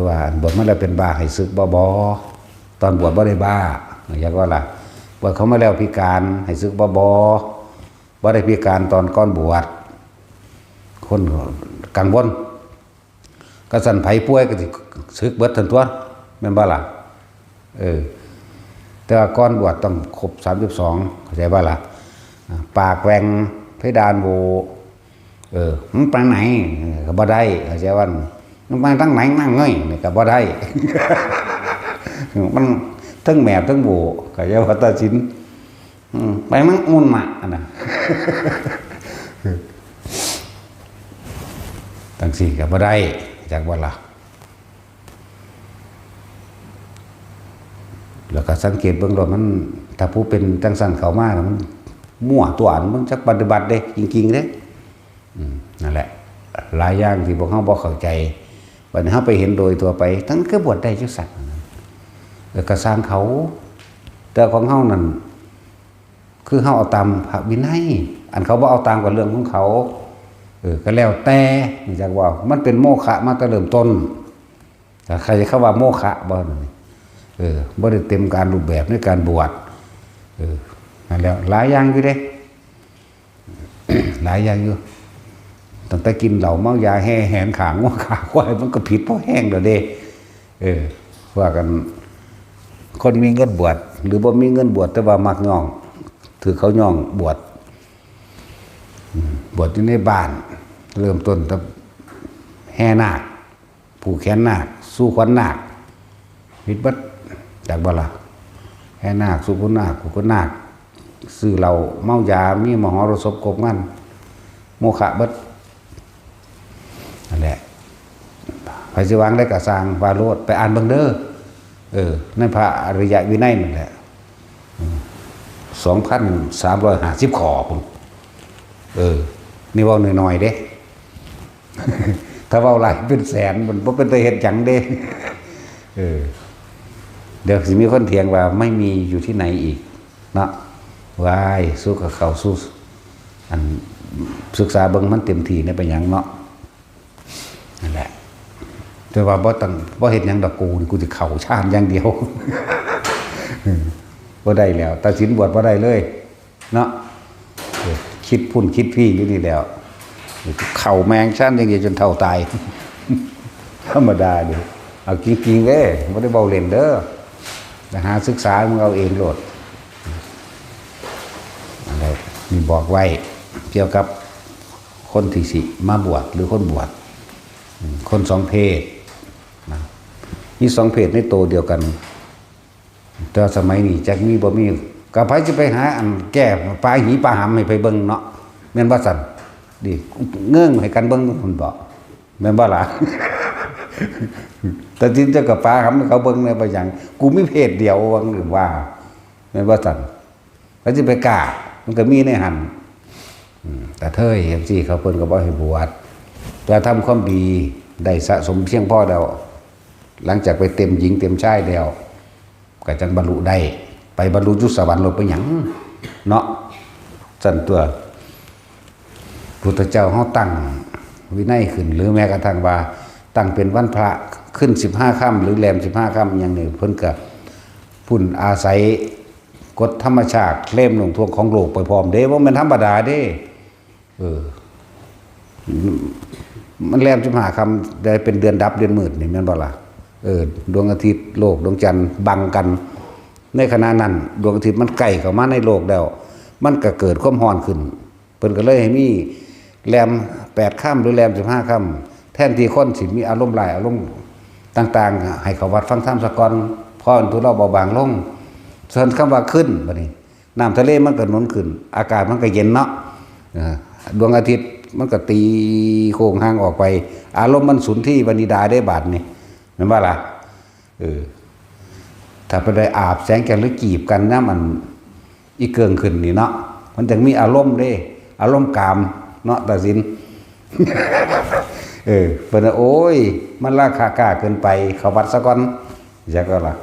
ว่าบวชมาแล้วเป็นบ้าให้ซึกบ่ตอนบวชบ่ได้บ้าอย่างว่าล่ะบวชเขามาแล้วพิการให้ซึกบ่ได้พิการตอนก่อนบวชคนกังวลก็สั่นไผป่วยก็สิซึกเบิดทันตัวแม่นบ่ล่ะแต่ว่าก่อนบวชต้องครบ32เข้าใจบ่ล่ะปากแหว่งเพดานโหวมันไปไหนก็บ่ได้เข้าใจว่ามันไปทางไหนนั่งเงยนี่ก็บ่ได้ มันทั้งแมบทั้งโหวเข้าใจว่าตัดสินไปมันอุ่นมาน่ะ ตั้งสี่ก็บ่ได้จากบ่ล่ะแล้วก็สังเกตเบื้องต้นมันถ้าผู้เป็นจังสั่นเข้ามามันมั่วตัวอันมันจักปฏิบัติเด้จริงๆเด้นั่นแหละหลายอย่างที่พวกเฮาบ่เข้าใจวันนี้เฮาไปเห็นโดยตัวไปทั้งคือบวชได้จังซั่นก็สร้างเขาแต่ของเฮานั่นคือเฮาเอาตามพระวินัยอันเขาบ่เอาตามกับเรื่องของเขาก็แล้วแต่นี่จักว่ามันเป็นโมฆะมาแต่เริ่มต้นแต่ใครจะเข้าว่าโมฆะบ่นี่บ่ได้เต็มการรูปแบบในการบวชนั่นแล้วหลายอย่างอยู่เด้ หลายอย่างอยู่ตั้งแต่กินเหล้าเมายาแห่แหนขางงัวขาควายมันก็ผิดเพราะแห้งเด้อเด้ว่ากันคนมีเงินบวชหรือบ่มีเงินบวชแต่ว่ามักย่องถือเขาย่องบวชอยู่ในบ้านเริ่มต้นตั้งแห่นาคผูกแขนนาคสู้ขวัญนาคผิดบัดจากบ่ล่ะแห่นาคสู้ขวัญนาคผูกขวัญนาคซื้อเหล้าเมายามีมหรสพกบงั้นโมฆะบัดนั่นแหละไผสิวางได้ก็สร้างวาโรดไปอ่านเบิ่งเด้อในพระอริยวินัยนั่นแหละ2,350 ข้อพุ่นนี่เว้าน้อยๆเด้ ถ้าเว้าหลายเป็นแสนมันบ่เป็นตาเฮ็ดหยังเด้เดี๋ยวสิมีคนเถียงว่าไม่มีอยู่ที่ไหนอีกเนาะวายสู้กับเขาสู้อันศึกษาเบิ่งมันเต็มที่ในไปหยังเนาะนั่นแหละแต่ว่าบ่เฮ็ดหยังดอกกูสิเข้าฌานอย่างเดียว บ่ได้แล้วตัดสินบวชบ่ได้เลยเนาะคิดพุ่นคิดพี่อยู่นี่แล้วเข่าแมงชั้นอย่างเดียวจนเท่าตาย ธรรมดาดิเอาจริงๆเด้บ่ได้เบาเล่นเด้อแต่หาศึกษามึงเอาเองโลดอะไรมีบอกไว้เกี่ยวกับคนที่สิมาบวชหรือคนบวชคนสองเพศมีสองเพศในโตเดียวกันแต่สมัยนี้จักมีบ่มีก็ไผสิไปหาอันแก้ปลาหีปลาหำให้ไปเบิ่งเนาะแม่นบ่สั่นดิเงื่องให้กันเบิ่งพุ่นบ่แม่นบ่ล่ะ แต่จริงจะกับปลาหำให้เขาเบิ่งได้บ่หยังกูมีเพศเดียวว่าหรือว่าแม่นบ่สั่นเขาสิไปกล้ามันก็มีในหันแต่เท้ยจังซี่เขาเพิ่นก็บ่ให้บวชแต่ทำความดีได้สะสมเพียงพอแล้วหลังจากไปเต็มหญิงเต็มชายแล้วก็จังบรรลุได้ไปบรรลุอยู่สวรรค์โลกไปหยังเนาะสั่นตัวพุทธเจ้าเฮาตั้งวินัยขึ้นหรือแม้กระทั่งว่าตั้งเป็นวันพระขึ้น15 ค่ำหรือแรม15 ค่ำอย่างนี้เพิ่นก็พุ่นอาศัยกฎธรรมชาติเล่มลงทวงของโลกไปพร้อมเด้บ่แม่นธรรมดาเด้มันแรม15 ค่ำได้เป็นเดือนดับเดือนมืดนี่แม่นบ่ล่ะดวงอาทิตย์โลกดวงจันทร์บังกันในขณะนั้นดวงอาทิตย์มันใกล้เข้ามาในโลกแล้วมันก็เกิดความร้อนขึ้นเพิ่นก็เลยให้มีแรม8 ค่ำหรือแรม15 ค่ำแทนที่คนสิมีอารมณ์หลายอารมณ์ต่างๆให้เขาวัดฟังธรรมซะก่อนพอทุเราเบาบางลงส่วนคำว่าขึ้นบัดนี้น้ำทะเลมันก็หนุนขึ้นอากาศมันก็เย็นเนาะดวงอาทิตย์มันก็ตีโค้งห่างออกไปอารมณ์มันสุนที่วนิดาได้บาดนี่แม่นว่าล่ะถ้าไปได้อาบแสงแก่หรือจีบกันนะมันอีเกิงขึ้นนี่เนาะมันจึงมีอารมณ์เด้อารมณ์กามเนาะตัดสิน เพิ่นโอ้ยมันราคากล้าเกินไปเข้าวัดซะก่อนจักก็ล่ะ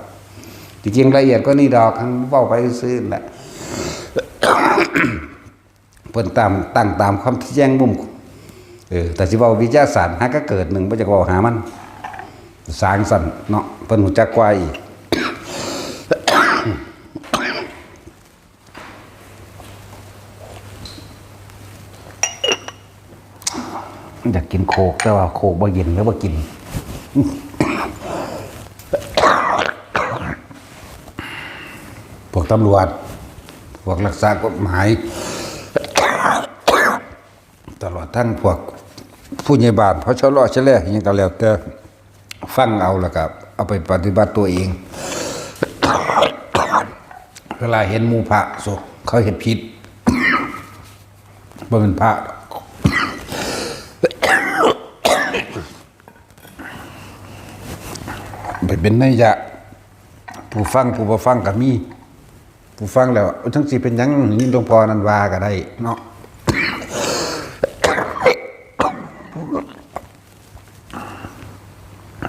จริงๆละเอียดก็นี่ดอกเว้าไปซื่อแหละ เพิ่นตั้งตามความแจ้งมุมแต่สิเว้าวิทยาศาสตร์หาก็เกิดหนึ่งบ่จักเว้าหามันสร้างสรรค์เนาะเพิ่นรู้จักกว่าอีก อยากกินโคกแต่ว่าโคกบ่เย็นแล้วบ่กินพวกตำรวจพวกรักษากฎหมายตลอดทั้งพวกผู้ใหญ่บ้านเพราะชะลอชะแลอิหยังก็แล้วแต่ฟังเอาแล้วก็เอาไปปฏิบัติตัวเองเวลาเห็นหมู่พระศกเขาเฮ็ดผิดบ่เป็นพระไปเป็นนัยยะผู้ฟังผู้บ่ฟังก็มีผู้ฟังแล้วทั้งสิเป็นหยังนี่หลวงพ่อนั่นว่าก็ได้เนาะ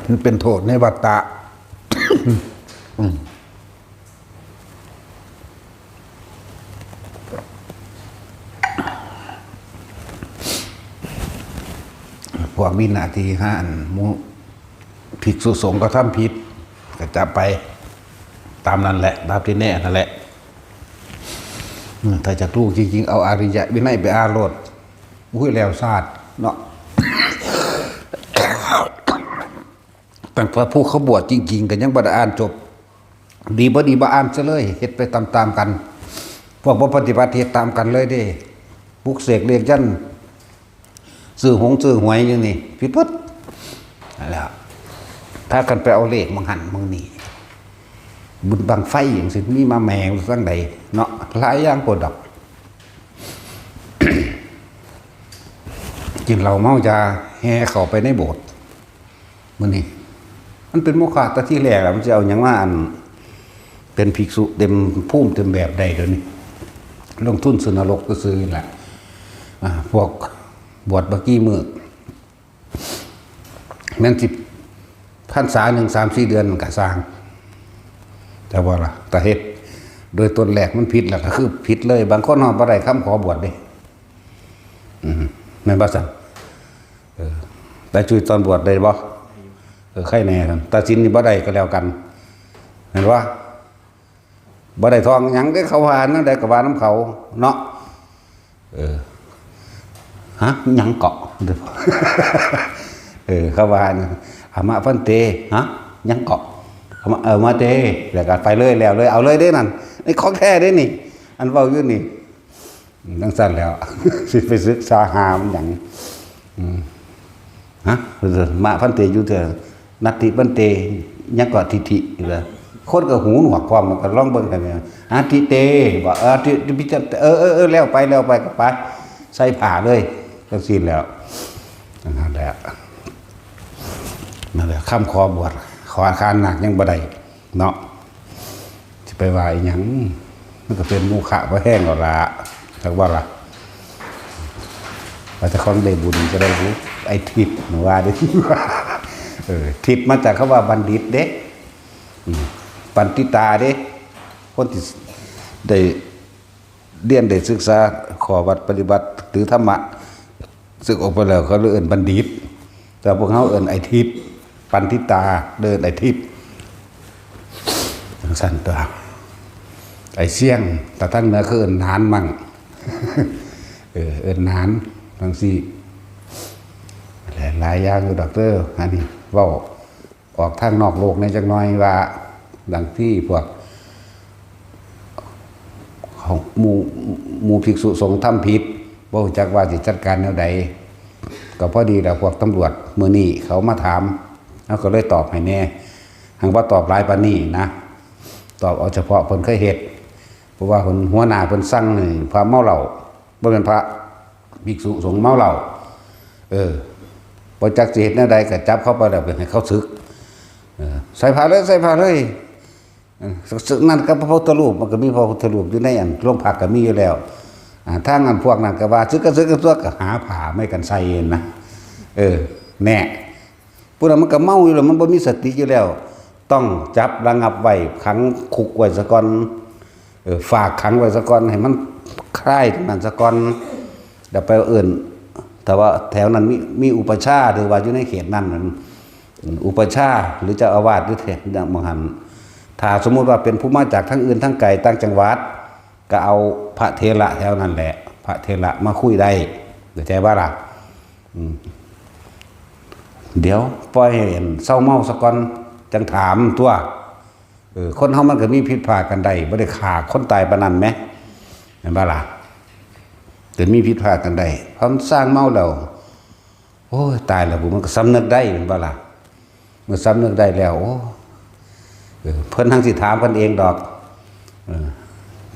มันเป็นโทษในวัฏฏะพวกมีหน้าที่ห้านมูภิกษุสงฆ์ก็ทำผิดก็จับไปตามนั้นแหละตามที่แน่นั่นแหละถ้าจะรู้จริงๆเอาอริยวินัยไปอาโลดอุ้ยแล้วซาดเนาะตั้งแต่ผู้เขาบวชจริงๆกันยังบ่ได้อ่านจบดีบ่ดีบ่อ่านซะเลยเฮ็ดไปตามๆกันพวกบ่ปฏิบัติเฮ็ดตามกันเลยเด้ปลุกเสกเรียกยันซื้อหวยอย่างนี้ผิดปุ๊บนั่นแหละถ้ากันไปเอาเลขมังหันมังนี่บุญบังไฟอย่างสิมีมาแมงสังใดเนาะหลายอย่างปวดดอก กินเหล้าเมายาแห่เข้าไปในโบสถ์มื้อนี้มันเป็นโมฆะแต่ที่แรกแล้วมันจะเอาหยังว่าอันเป็นภิกษุเต็มภูมิเต็มแบบใดเดี๋ยวนี้ลงทุนซื้อนรกก็ซื้อแหละพวกบวชบักกี้มือแม่นสิพรรษา1 3 4 เดือนมันก็สร้างแต่ว่าล่ะแต่เฮ็ดโดยต้นแรกมันผิดแล้วก็คือผิดเลยบางคนเฮาบ่ได้คำขอบวชเด้แม่นบ่ซั่นแต่ช่วยตอนบวชได้บ่ใครแน่ซั่นตัดสินนี่บ่ได้ก็แล้วกันเห็นว่าบ่ได้ทองหยังได้เขาว่านั่นได้ก็ว่านำเขาเนาะฮะหยังเกาะเขาว่าอามาพันเตฮะยังเกาะมาเตแล้วก็ไปเลยแล้วเลยเอาเลยได้นั่นนี่ของแท้ได้นี่อันเว้าอยู่นี่ตั้งสั้นแล้วสิไปศึกษาหามันหยังฮะมาพันเตอยู่เถอะนัตติพันเตยังเกาะทิฐิเลยคนก็หูหนวกความมันก็ลองเบิ่งกันเนี่ยอาทิเตบ่ทิพิจแล้วไปก็ไปใส่ผ้าเลยจังซี่แล้วนั่นแหละคำขอบวชขออาคารหนักยังบ่ได้เนาะจะไปว่าอีหยังมันก็เป็นมูขะบ่แห้งก็ละจักว่าล่ะว่าจะคนได้บุญจะได้รู้ไอ้ทิพย์ว่าได้ทิพย์มาจากคำว่าบัณฑิตเด้ปันติตาเด้คนที่ได้เรียนได้ศึกษาขอวัดปฏิบัติหรือธรรมะศึกออกไปแล้วเขาเอิ้นบัณฑิตแต่พวกเขาเอิ้นไอ้ทิพย์ปันติตาเดินไอ้ทิพย์จังซั่นตัวไอ้เสี่ยงแต่ทั้งเหนือคือเอิ้นนานมั่งเอิ้นนานทั้งสี่หลายอย่างอยู่ดอกเตอร์อันนี้เว้าออกทางนอกโลกในจักหน่อยว่าดังที่พวกของหมู่ภิกษุสงฆ์ทำผิดบ่รู้จักว่าสิจัดการแนวใดก็พอดีแล้วพวกตำรวจมื้อนี้เขามาถามแล้วก็เลยตอบให้แน่หังว่าตอบหลายปานนี้นะตอบเอาเฉพาะเพิ่นเคยเฮ็ดเพราะว่าเพิ่นหัวหน้าเพิ่นสั่งนี่พระเมาเหล้าบ่แม่นพระภิกษุสงฆ์เมาเหล้าบ่จักสิเฮ็ดแนวใดก็จับเข้าไปแล้วให้เขาสึกใส่ผ้าเลยสึกนั่นก็พระพุทธรูปมันก็มีพระพุทธรูปอยู่ในอันโรงพักก็มีอยู่แล้ว ถ้างั้นพวกนั้นก็ว่าซึกก็หาผ้าไม่กันใส่นะแน่พวกนั้นมันก็เมาอยู่แล้วมันบ่มีสติอยู่แล้วต้องจับระงับไว้ขังคุกไว้ซะก่อนฝากขังไว้ซะก่อนให้มันคลายตรงนั้นซะก่อนเดี๋ยวไปอื่นแต่ว่าแถวนั้นมีอุปชาหรือว่าอยู่ในเขตนั้นอุปชาหรือเจ้าอาวาสหรือเทศน์มหันถ้าสมมุติว่าเป็นผู้มาจากทั้งอื่นทั้งไกลต่างจังหวัดก็เอาพระเถระแถวนั้นแหละพระเถระมาคุยได้เข้าใจบ่ล่ะเดี๋ยวปล่อยให้เศร้าเมาซะก่อนจังถามตัวคนเฮามันก็มีผิดพลาดกันได้บ่ได้ฆ่าคนตายปานนั้นแหมเห็นบ่ล่ะแต่มีผิดพลาดกันได้เพราะมันสร้างเมาแล้วโอ้ยตายแล้วมันก็สำนึกได้เห็นบ่ล่ะเมื่อสำนึกได้แล้วโอ้เพิ่นทั้งสิถามเพิ่นเองดอก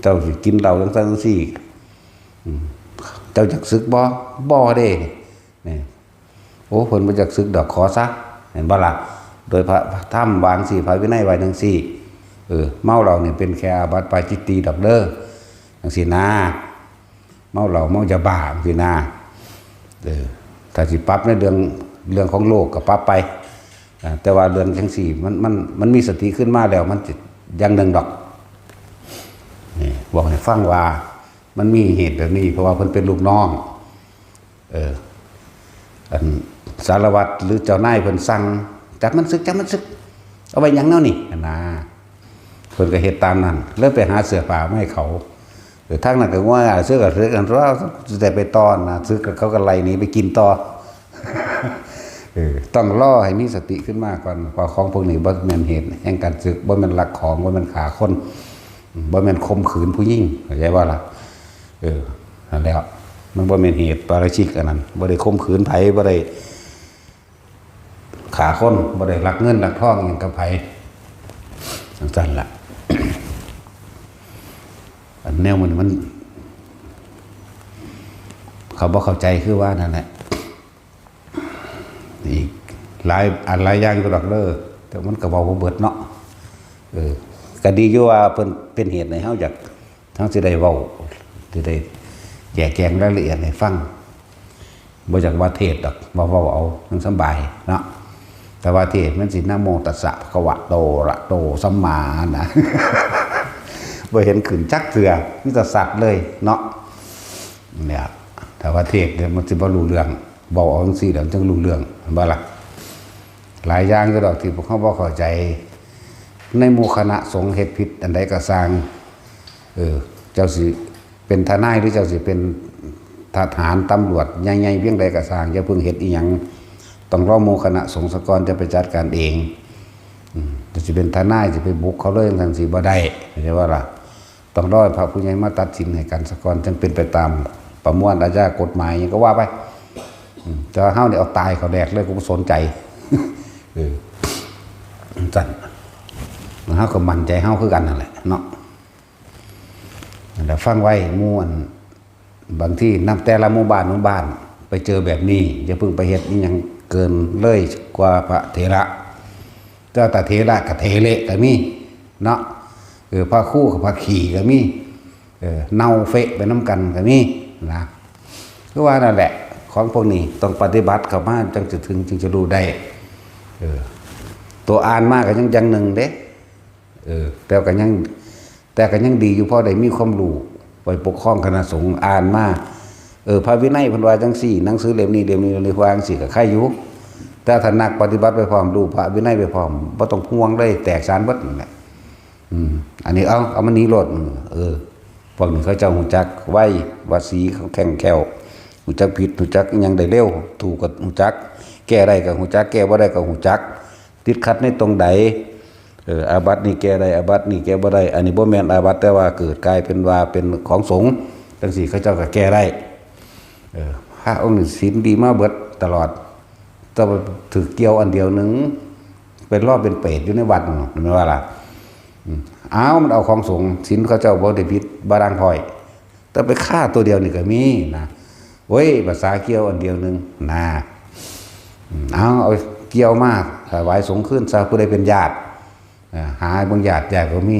เจ้าสิกินเหล้าจังซั่นจังซี่เจ้าจักศึกบ่เด้นี่โอ้เพิ่นบ่จักศึกดอกขอซะเห็นบ่ล่ะโดยพระธรรมวางสี่พระวินัยไว้จังซี่เมาเหล้านี่เป็นแค่อาบัติปาจิตตีดอกเด้อจังซี่นะเมาเหล้าเมายาบ้าจังซี่นะถ้าสิปรับในเรื่องของโลกก็ปรับไปแต่ว่าเรื่องจังซี่มันมีสติขึ้นมาแล้วมันจิตอย่างหนึ่งดอกนี่บอกให้ฟังว่ามันมีเหตุแบบนี้เพราะว่าเพิ่นเป็นลูกน้องสารวัตรหรือเจ้านายเพิ่นสั่งจับมันซึกเอาไว้หยังเนาะนี่นะเพิ่นก็เฮ็ดตามนั้นแล้วไปหาเสื้อผ้ามาให้เขาทางนั้นก็ว่าเสื้อกับเสื้อกันว่าแต่ไปตอนนะซื้อเขาก็ไล่หนีไปกินต่อต้องล่อให้มีสติขึ้นมาก่อนพอของพวกนี้บ่แม่นเหตุแห่งการศึกบ่แม่นลักของบ่แม่นฆ่าคนบ่แม่นข่มขืนผู้หญิงเข้าใจว่าล่ะนั่นแหละมันบ่แม่นเหตุปาราชิกอันนั้นบ่ได้ข่มขืนไผบ่ได้ฆ่าคนบ่ได้ลักเงินลักทองหยังกับไผจังซั่นล่ะอันแนวมันเขาบ่เข้าใจคือว่านั่นแหละอีกหลายอย่างอยู่ดอกเด้อแต่มันก็เว้าบ่เบิดเนาะก็ดีอยู่ว่าเพิ่นเป็นเหตุให้เฮาอยากทั้งสิได้เว้าสิได้แจกแจงรายละเอียดให้ฟังบ่อยากว่าเทศดอกเว้าเอามันสบายเนาะแต่ว่าเทศมันสินะโมตัสสะภะคะวะโตอะระโตสัมมานะบ่เห็นขึ้นจักเทื่อมีแต่สัตว์เลยเนาะเนี่ยแต่ว่าเทศเนี่ยมันสิบ่รู้เรื่องเว้าเอาจังซี่แล้วจึงรู้เรื่องบ่ล่ะหลายอย่างก็ดอกที่พวกเขาบ่เข้าใจในหมู่คณะสงฆ์เฮ็ดผิดอันใดก็สร้างเจ้าสิเป็นทนายหรือเจ้าสิเป็นทหารตำรวจใหญ่ๆเพียงใดก็สร้างอย่าเพิ่งเฮ็ดอีหยังต้องรอหมู่คณะสงฆ์สกอนจะไปจัดการเองจะสิเป็นทนายสิไปบุกเขาเลยจังซี่บ่ได้เข้าใจว่าล่ะต้องรอพระผู้ใหญ่มาตัดสินให้กันสกอนจึงเป็นไปตามประมวลอาญากฎหมายหยังก็ว่าไปแต่เฮานี่เอาตายเขาแดกเลยกูบ่สนใจจั่นเฮาก็มั่นใจเฮาคือกันนั่นแหละเนาะแต่ฟังไว้หมู่อันบางที่นำแต่ละหมู่บ้านไปเจอแบบนี้อย่าเพิ่งไปเฮ็ดอีหยังเกินเลยกว่าพระเถระเจ้าตาเถระกับเถเละก็มีเนาะพระคู่กับพระขี่ก็มีเน่าเฟะไปน้ำกันก็มีนะก็ว่านั่นแหละของพวกนี้ต้องปฏิบัติเข้ามาจึงจะรู้ได้ตัวอ่านมากก็ยังหนึ่งเด้แต่ก็ยังดีอยู่เพราะได้มีความรู้ไปปกครองคณะสงฆ์อ่านมาพระวินัยเพิ่นว่าจังซี่หนังสือเล่มนี้ว่าจังซี่ก็ใครอยู่แต่ถ้านักปฏิบัติไปพร้อมรู้พระวินัยไปพร้อมบ่ต้องห่วงเลยแตกสารเบิดนั่นแหละอันนี้เอามันนี้โลดพวกนี้เขาเจ้าฮู้จักไว้ว่าสีเขาแข็งแข็งฮู้จักผิดฮู้จักอิหยังได้เร็วถูกก็ฮู้จักแก้ได้ก็ฮู้จักแก้บ่ได้ก็ฮู้จักติดขัดในตรงใดอาบัตินี่แก้ได้อาบัตินี่แก้บ่ได้อันนี้บ่แม่นอาบัติแต่ว่าเกิดกลายเป็นว่าเป็นของสงฆ์จังซี่เขาเจ้าก็แก้ได้พระองค์นี่ศีลดีมาเบิดตลอดแต่ว่าถือเกี่ยวอันเดียวนึงเป็นรอบเป็นเปรตอยู่ในวัดนั่นว่าล่ะมันเอาของสงฆ์ศีลเขาเจ้าบ่ได้ผิดบ่ด่างพร้อยแต่ไปฆ่าตัวเดียวนี่ก็มีนะโอ้ยภาษาเกี่ยวอันเดียวนึงนะเอาเกี่ยวมากถวายสงฆ์ขึ้นซะผู้ใดเป็นญาติหาบางญาติก็มี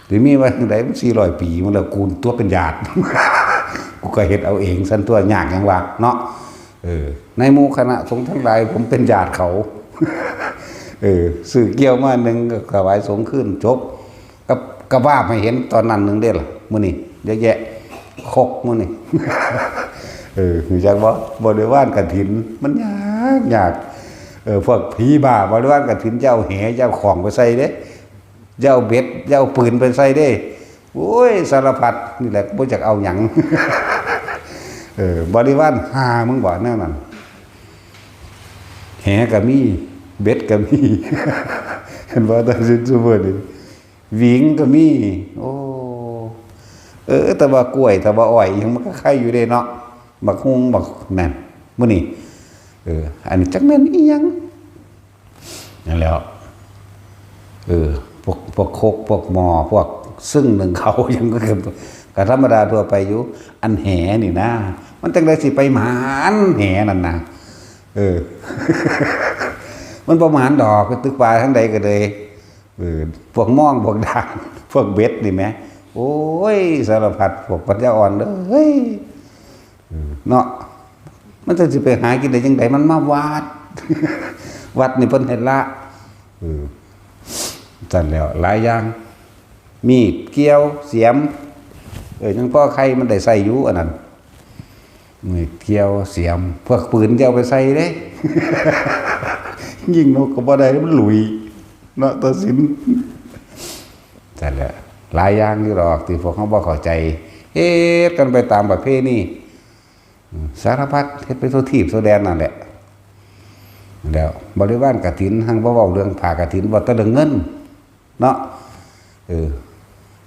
หรือมีว่าจังได๋มัน400 ปีมันแล้วกูตัวเป็นญาติ กูก็เฮ็ดเอาเองสันตัวยากหยังวะเนาะในหมู่คณะสงฆ์ทั้งหลายผมเป็นญาติเขา สื่อเกี่ยวมาหนึ่งก็ถวายสงฆ์ขึ้นจบก็ว่าไม่เห็นตอนนั้นหนึ่งเด้ล่ะมื้อนี้เยอะแยะคกมื้อนี้ จากว่าบริวารกฐินมันยากพวกผีบ้าบริวารกฐินเจ้าแหเจ้าของไปใส่เด้เจ้าเบ็ดเจ้าปืนไปใส่เด้โอ้ยสารพัดนี่แหละบ่จักเอาหยัง บริวารหามึงบ่แน่นั่นแหก็มีเบ็ดก็มี เห็นบ่ตอนซุมื้อนี้วิงก็มีโอ้แต่ว่ากล้วยแต่ว่าอ้อยยังมันก็ไข่อยู่เด้เนาะบักฮุงบักนั่นมื้อนี้อันนี้จักแม่นอีหยังนั่นแหล้วพวกโคกพวกหม้อพวกซึ่งหนึ่งเขายังก็ธรรมดาทั่วไปอยู่อันแหนี่นะมันจังได๋สิไปหมานแหนั่นน่ะมันประมาณดอกตึกปลาทั้งใดก็เลยพวกม่องพวกด่างพวกเบ็ดนี่แหมโอ้ยสารพัดพวกปัญญาอ่อนเด้อเฮ้ยเนาะมันจะสิไปหากินได้จังไดมันมาวัด วัดนี่เพิ่นเฮ็ดละจั่นแล้วหลายอย่างมีดเกี่ยวเสียมจังพ่อใครมันได้ใส่อยู่อันนั้นมีดเกี่ยวเสียมพวกปืนจะเอาไปใส่เด้ ยิงนกก็บ่ได้มันหลุยเนาะตัวสินจั่นแหละหลายอย่างอยู่หรอกที่พวกเขาบ่เข้าใจเฮ็ดกันไปตามประเพณีสารพัดเฮ็ดไปทั่วทีบทั่วแดนนั่นแหละแล้วบริวารกฐินหังบ่เว้าเรื่องผ่ากฐินบ่แต่เรื่องเงินเนาะ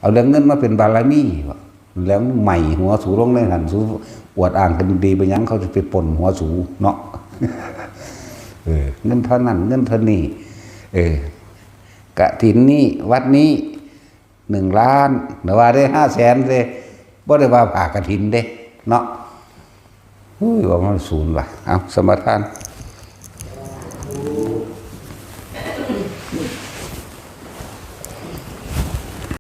เอาเรื่องเงินมาเป็นบารมีแล้วใหม่หัวสูลงในหันสูอวดอ้างกันดีไปหยังเขาจะไปปล้นหัวสูเนาะเงินเท่านั้นเงินเท่านี้กฐินนี้วัดนี้1 ล้านแต่ว่าได้500,000เด้บ่ได้ว่าผ่ากฐินเด้เนาะว่ามันศูนย์ว่ะเอาสมทาน